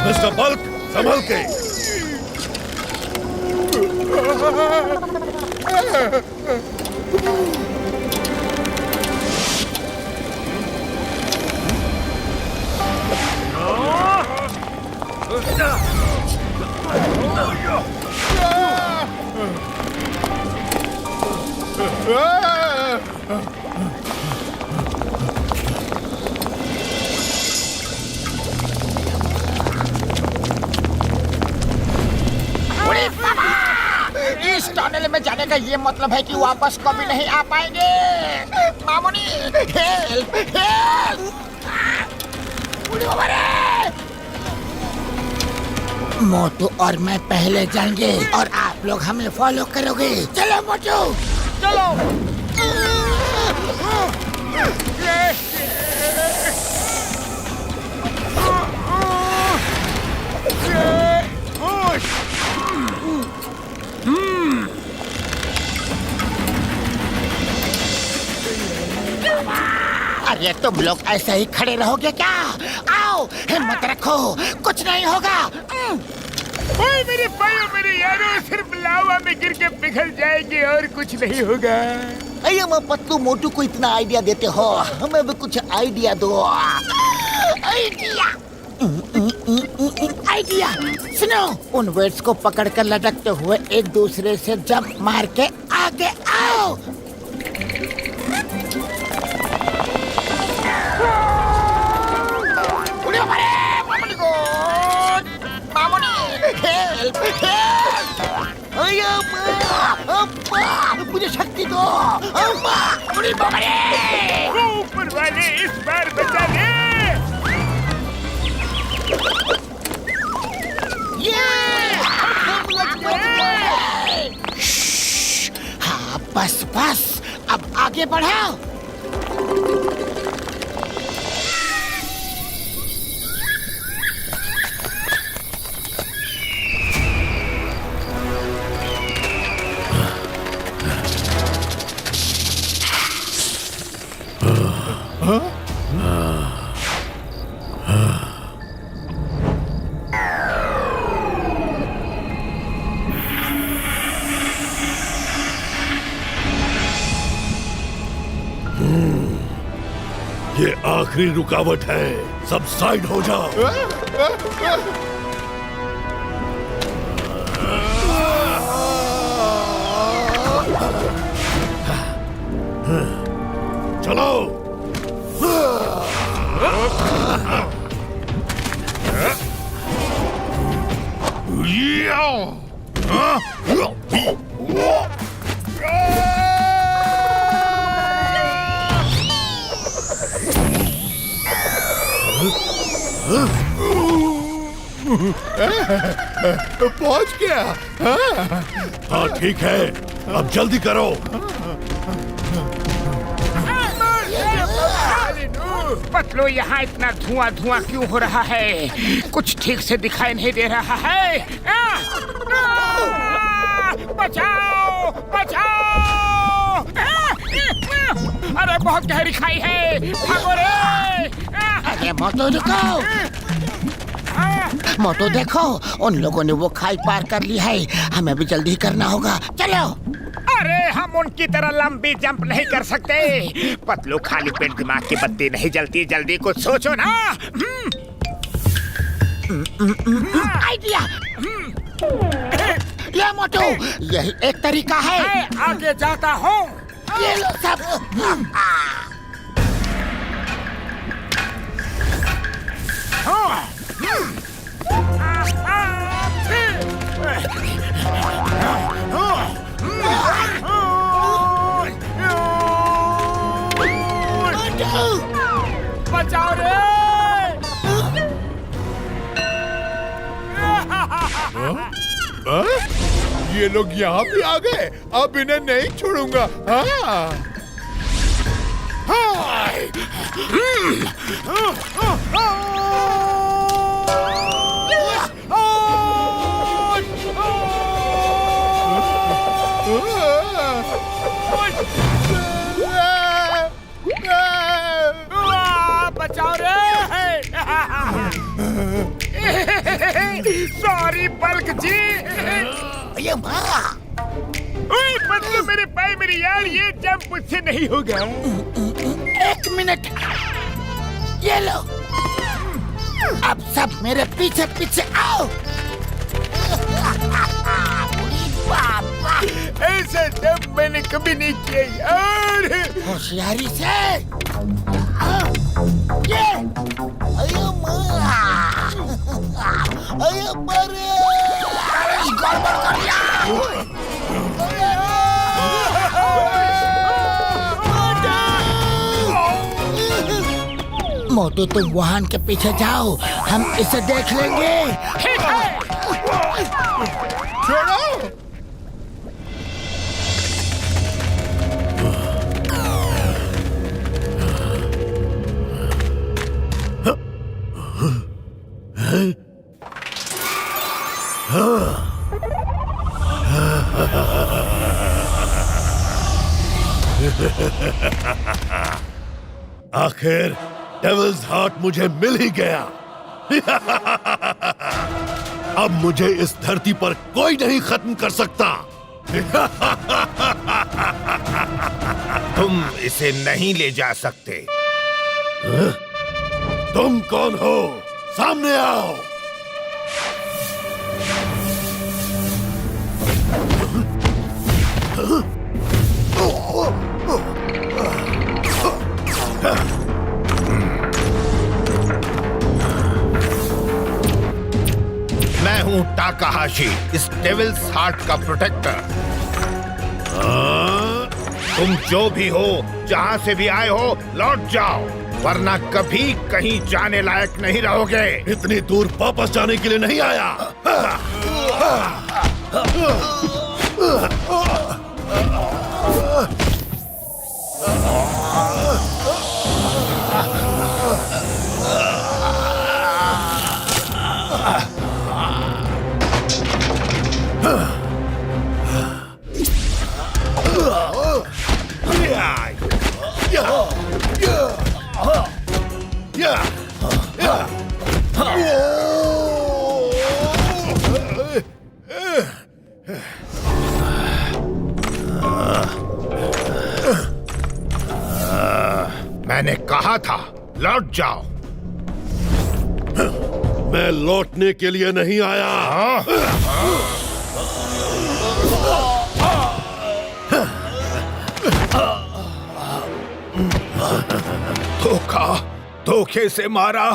मिस्टर बल्क, संभल के। इस टनल में जाने का ये मतलब है कि वापस कभी नहीं आ पाएंगे। Mamuni, help, help! मोटू और मैं पहले जाएंगे और आप लोग हमें फॉलो करोगे। चलो मोटू, चलो। अरे तुम लोग ऐसे ही खड़े रहोगे क्या? आओ, हिम्मत रखो, कुछ नहीं होगा। ओए मेरे भाइयों, मेरे यारों, सिर्फ लावा में गिर के पिघल जाएंगे और कुछ नहीं होगा। अरे पतलू मोटू को इतना आइडिया देते हो, हमें भी कुछ आइडिया दो। Idea, idea. सुनो, उन वेट्स को पकड़कर लटकते हुए एक दूसरे से जंप मार के आगे आओ। Help, help! मुझे शक्ति दो। ऊपर वाले इस बार बचा ले। हाँ, बस बस, अब आगे बढ़ाओ। ये आखिरी रुकावट है, सब साइड हो जाओ। चलो। पहुंच गया। हाँ ठीक है, अब जल्दी करो। पतलू, यहाँ इतना धुआं धुआं क्यों हो रहा है? कुछ ठीक से दिखाई नहीं दे रहा है। बचाओ, बचाओ! अरे बहुत गहरी खाई है, भागो रे! अरे मोटू रुको! मोटू देखो, उन लोगों ने वो खाई पार कर ली है, हमें भी जल्दी करना होगा। चलो। अरे हम उनकी तरह लंबी जंप नहीं कर सकते। पतलू, खाली पेट दिमाग की बत्ती नहीं जलती, जल्दी कुछ सोचो ना। आइडिया। ये मोटू, यही एक तरीका है। मैं आगे जाता हूँ। ये लो सब। बचाओ रे! ये लोग यहाँ भी आ गए, अब इन्हें नहीं छोड़ूंगा। हाँ। बचाओ रे! सॉरी बल्क जी। अये माँ, ओए बदलो मेरे भाई मेरी यार, ये जंप मुझसे नहीं होगा। 1 मिनट, ये लो। अब सब मेरे पीछे पीछे आओ। बाबा, ऐसा जंप मैंने कभी नहीं किया यार। होशियारी से। ये अये माँ, अये मरे, गड़बड़ कर दिया। मोटू तुम वाहन के पीछे जाओ, हम इसे देख लेंगे। छोड़ो। आखिर डेविल्स हार्ट मुझे मिल ही गया। अब मुझे इस धरती पर कोई नहीं खत्म कर सकता। तुम इसे नहीं ले जा सकते। तुम कौन हो? सामने आओ। मैं हूँ टाकाहाशी, इस डेविल्स हार्ट का प्रोटेक्टर। तुम जो भी हो, जहाँ से भी आए हो, लौट जाओ, वरना कभी कहीं जाने लायक नहीं रहोगे। इतनी दूर वापस जाने के लिए नहीं आया। मैंने कहा था लौट जाओ। मैं लौटने के लिए नहीं आया। धोखे से मारा।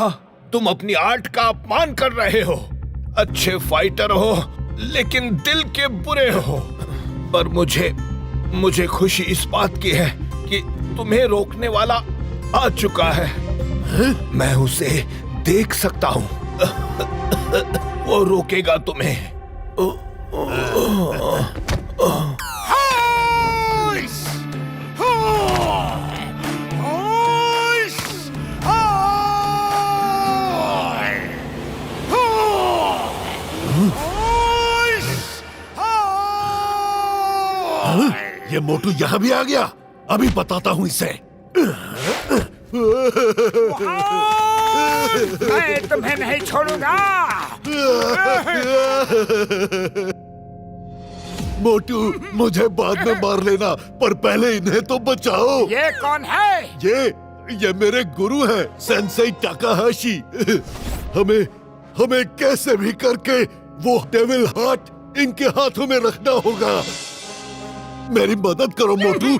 तुम अपनी आर्ट का अपमान कर रहे हो। अच्छे फाइटर हो लेकिन दिल के बुरे हो। पर मुझे खुशी इस बात की है कि तुम्हें रोकने वाला आ चुका है। मैं उसे देख सकता हूँ। वो रोकेगा तुम्हें। ये मोटू यहाँ भी आ गया। अभी बताता हूँ इसे। मैं तुम्हें नहीं छोड़ूंगा। मोटू, मुझे बाद में मार लेना, पर पहले इन्हें तो बचाओ। ये कौन है? ये मेरे गुरु हैं, सेंसेई टाकाहाशी। हमें कैसे भी करके वो डेविल हार्ट इनके हाथों में रखना होगा। मेरी मदद करो मोटू।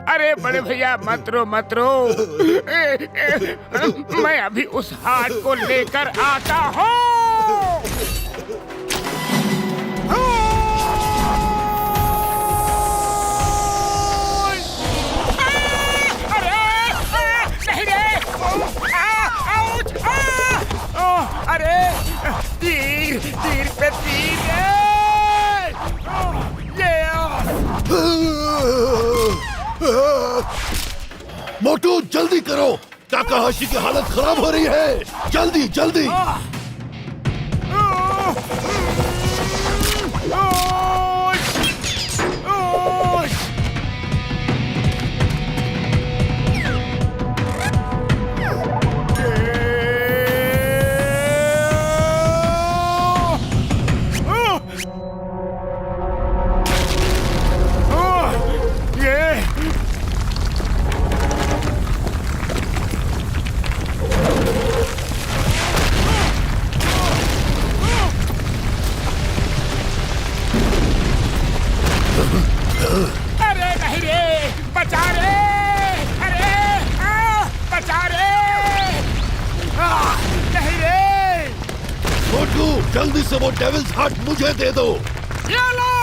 अरे बड़े भैया मत रो। मैं अभी उस हार्ट को लेकर आता हूँ। अरे तीर पे तीर है। मोटू जल्दी करो, टाकाहाशी की हालत खराब हो रही है। जल्दी। बचा रे! अरे बचा रे! नहीं रे! मोटू, जल्दी से वो डेविल्स हार्ट मुझे दे दो। ये लो!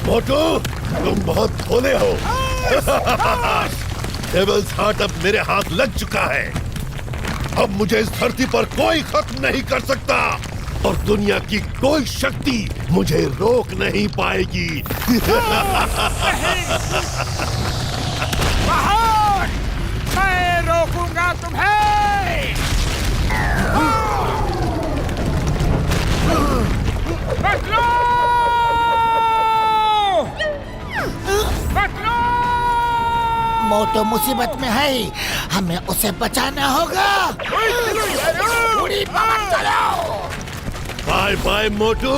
मोटू, तुम बहुत भोले हो। डेविल्स हार्ट अब मेरे हाथ लग चुका है। अब मुझे इस धरती पर कोई खत्म नहीं कर सकता और दुनिया की कोई शक्ति मुझे रोक नहीं पाएगी। बाहर! मैं रोकूंगा तुम्हें! बदलो! बदलो! मोटो मुसीबत में है, हमें उसे बचाना होगा। उड़ी पवन चलाओ! बाय बाय मोटू,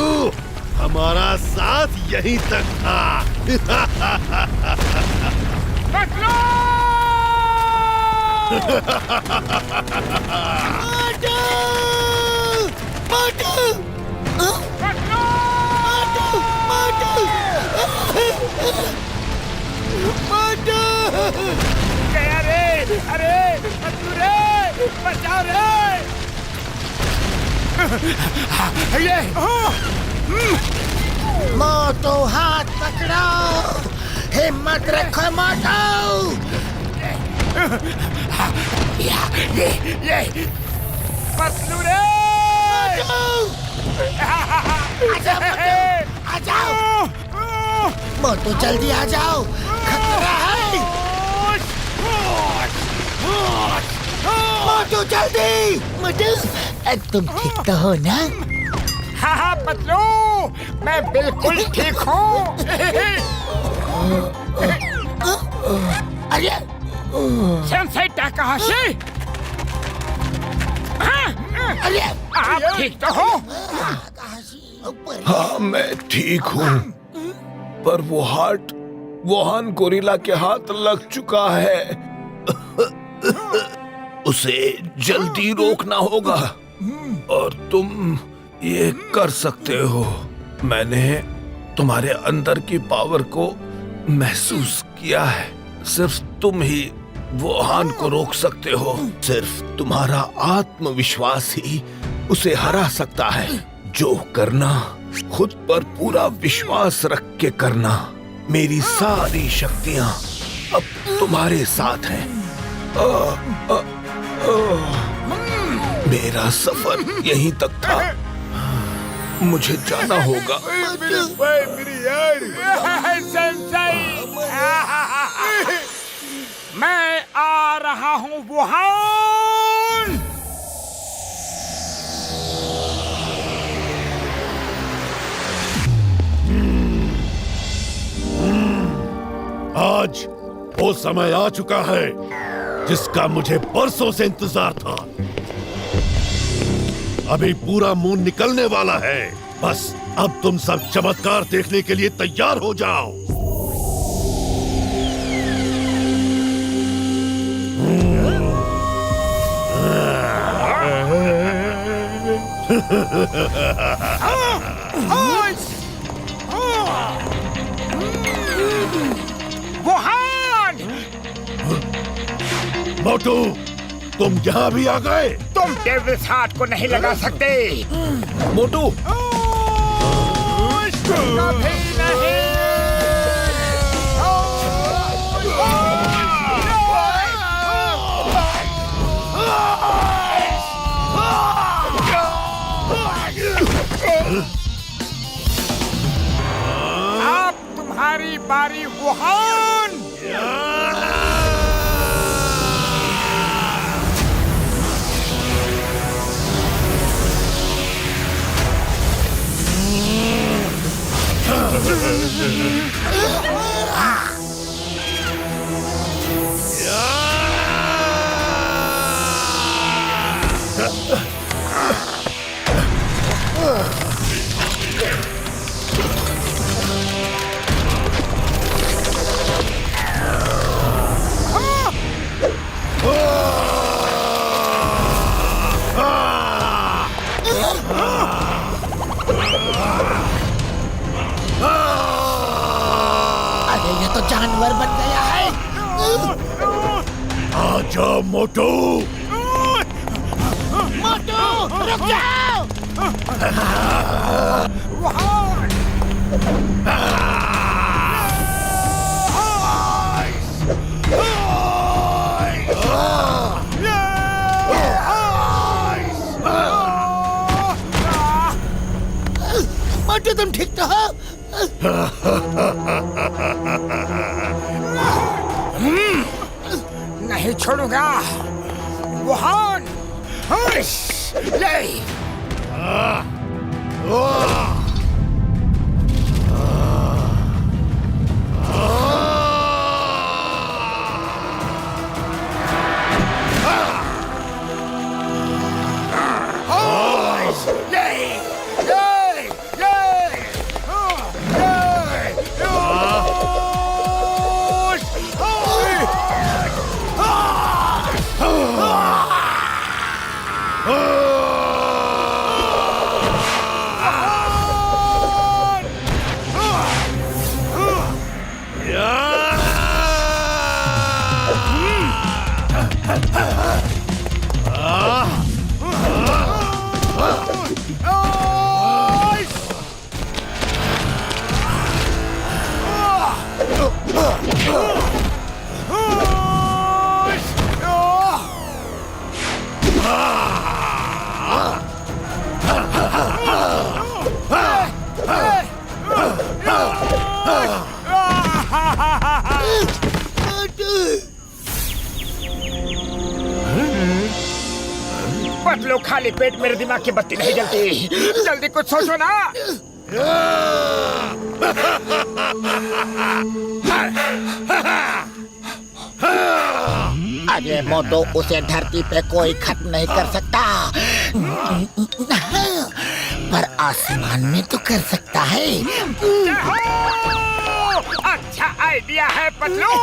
हमारा साथ यहीं तक था। बदलो! मोटू! मोटू! बदलो! मोटू! मोटू! गया रे! अरे बच्चू रे! बचाओ रे! ये! मोटू हाथ पकड़ो! हिम्मत रखो मोटू! ये! बच्चू रे! आ जाओ! मोटू जल्दी आ जाओ, खतरा है। मोटू जल्दी! मोटू, तुम ठीक तो हो ना? हाँ पतलू, मैं बिल्कुल ठीक हूँ। अरे सेंसेई टाकाहाशी, अरे आप ठीक तो हो? हाँ, मैं ठीक हूँ, पर वो हार्ट वुहान गोरिल्ला के हाथ लग चुका है। उसे जल्दी रोकना होगा और तुम ये कर सकते हो। मैंने तुम्हारे अंदर की पावर को महसूस किया है। सिर्फ तुम ही वुहान को रोक सकते हो। सिर्फ तुम्हारा आत्मविश्वास ही उसे हरा सकता है। जो करना खुद पर पूरा विश्वास रख के करना। मेरी सारी शक्तियां अब तुम्हारे साथ हैं। मेरा सफर यहीं तक था। मुझे जाना होगा। सेंसेई, मैं आ रहा हूँ वुहान। आज वो समय आ चुका है जिसका मुझे बरसों से इंतजार था। अभी पूरा मून निकलने वाला है। बस अब तुम सब चमत्कार देखने के लिए तैयार हो जाओ। वुहान! मोटू, तुम यहाँ भी आ गए? तुम डेविल्स हार्ट को नहीं लगा सकते। मोटू, कभी नहीं। अब तुम्हारी बारी वुहान। अरे ये तो जानवर बन गया है। आजा मोटू। मोटू रुक जाओ। मोटू तुम ठीक तो हो? नहीं छोड़ूंगा। वुहान ले। पतलू खाली पेट मेरे दिमाग की बत्ती नहीं जलती। जल्दी कुछ सोचो ना। अरे मोटू उसे धरती पे कोई खत्म नहीं कर सकता, पर आसमान में तो कर सकता है। अच्छा आइडिया है पतलू।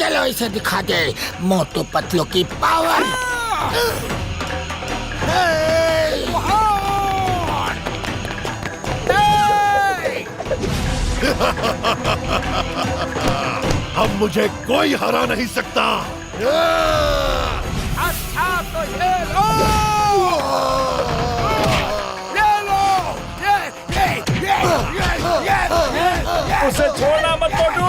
चलो इसे दिखा दे मोटू पतलू की पावर। अब मुझे कोई हरा नहीं सकता। अच्छा तो ये लो। ये लो। ये। उसे छोड़ना मत मोटू।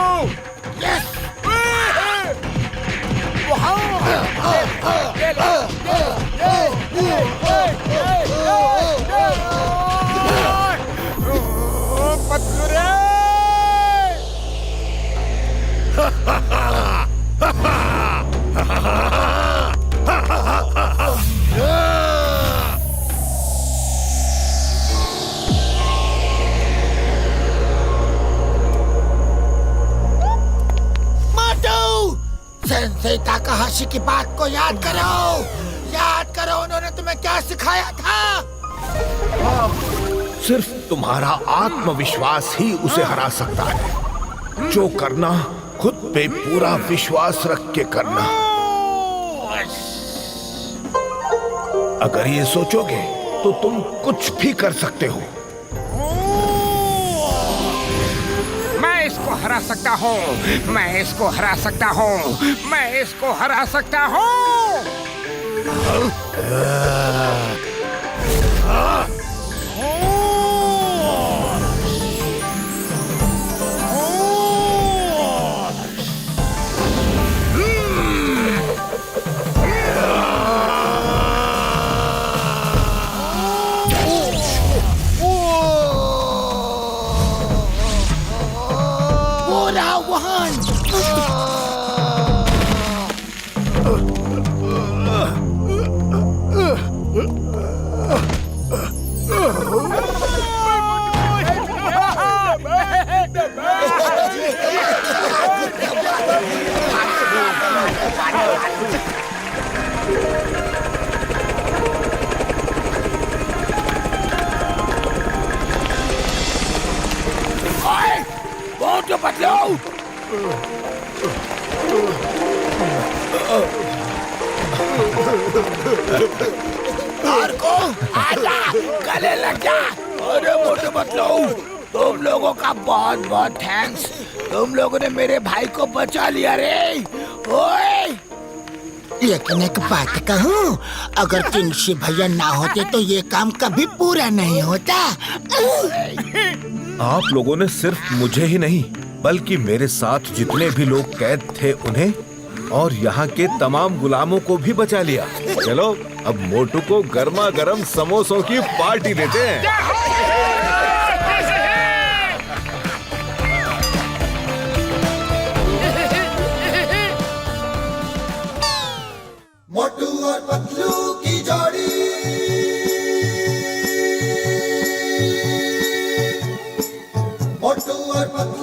सेंसेई ताकाहाशी की बात को याद करो, उन्होंने तुम्हें क्या सिखाया था? सिर्फ तुम्हारा आत्मविश्वास ही उसे हरा सकता है। जो करना खुद पे पूरा विश्वास रख के करना। अगर ये सोचोगे तो तुम कुछ भी कर सकते हो। मैं इसको हरा सकता हूँ। मैं इसको हरा सकता हूँ। मैं इसको हरा सकता हूँ। मोटू पतलू, और को आजा, गले लग जा। अरे मोटू पतलू, तुम लोगों का बहुत बहुत थैंक्स। तुम लोगों ने मेरे भाई को बचा लिया रे। ओए लेकिन एक बात कहूँ, अगर चिंगशी भैया ना होते तो ये काम कभी पूरा नहीं होता। आप लोगों ने सिर्फ मुझे ही नहीं बल्कि मेरे साथ जितने भी लोग कैद थे उन्हें और यहाँ के तमाम गुलामों को भी बचा लिया। चलो अब मोटू को गर्मा गर्म समोसों की पार्टी देते हैं। मोटू और पतलू की जोड़ी, मोटू और पतलू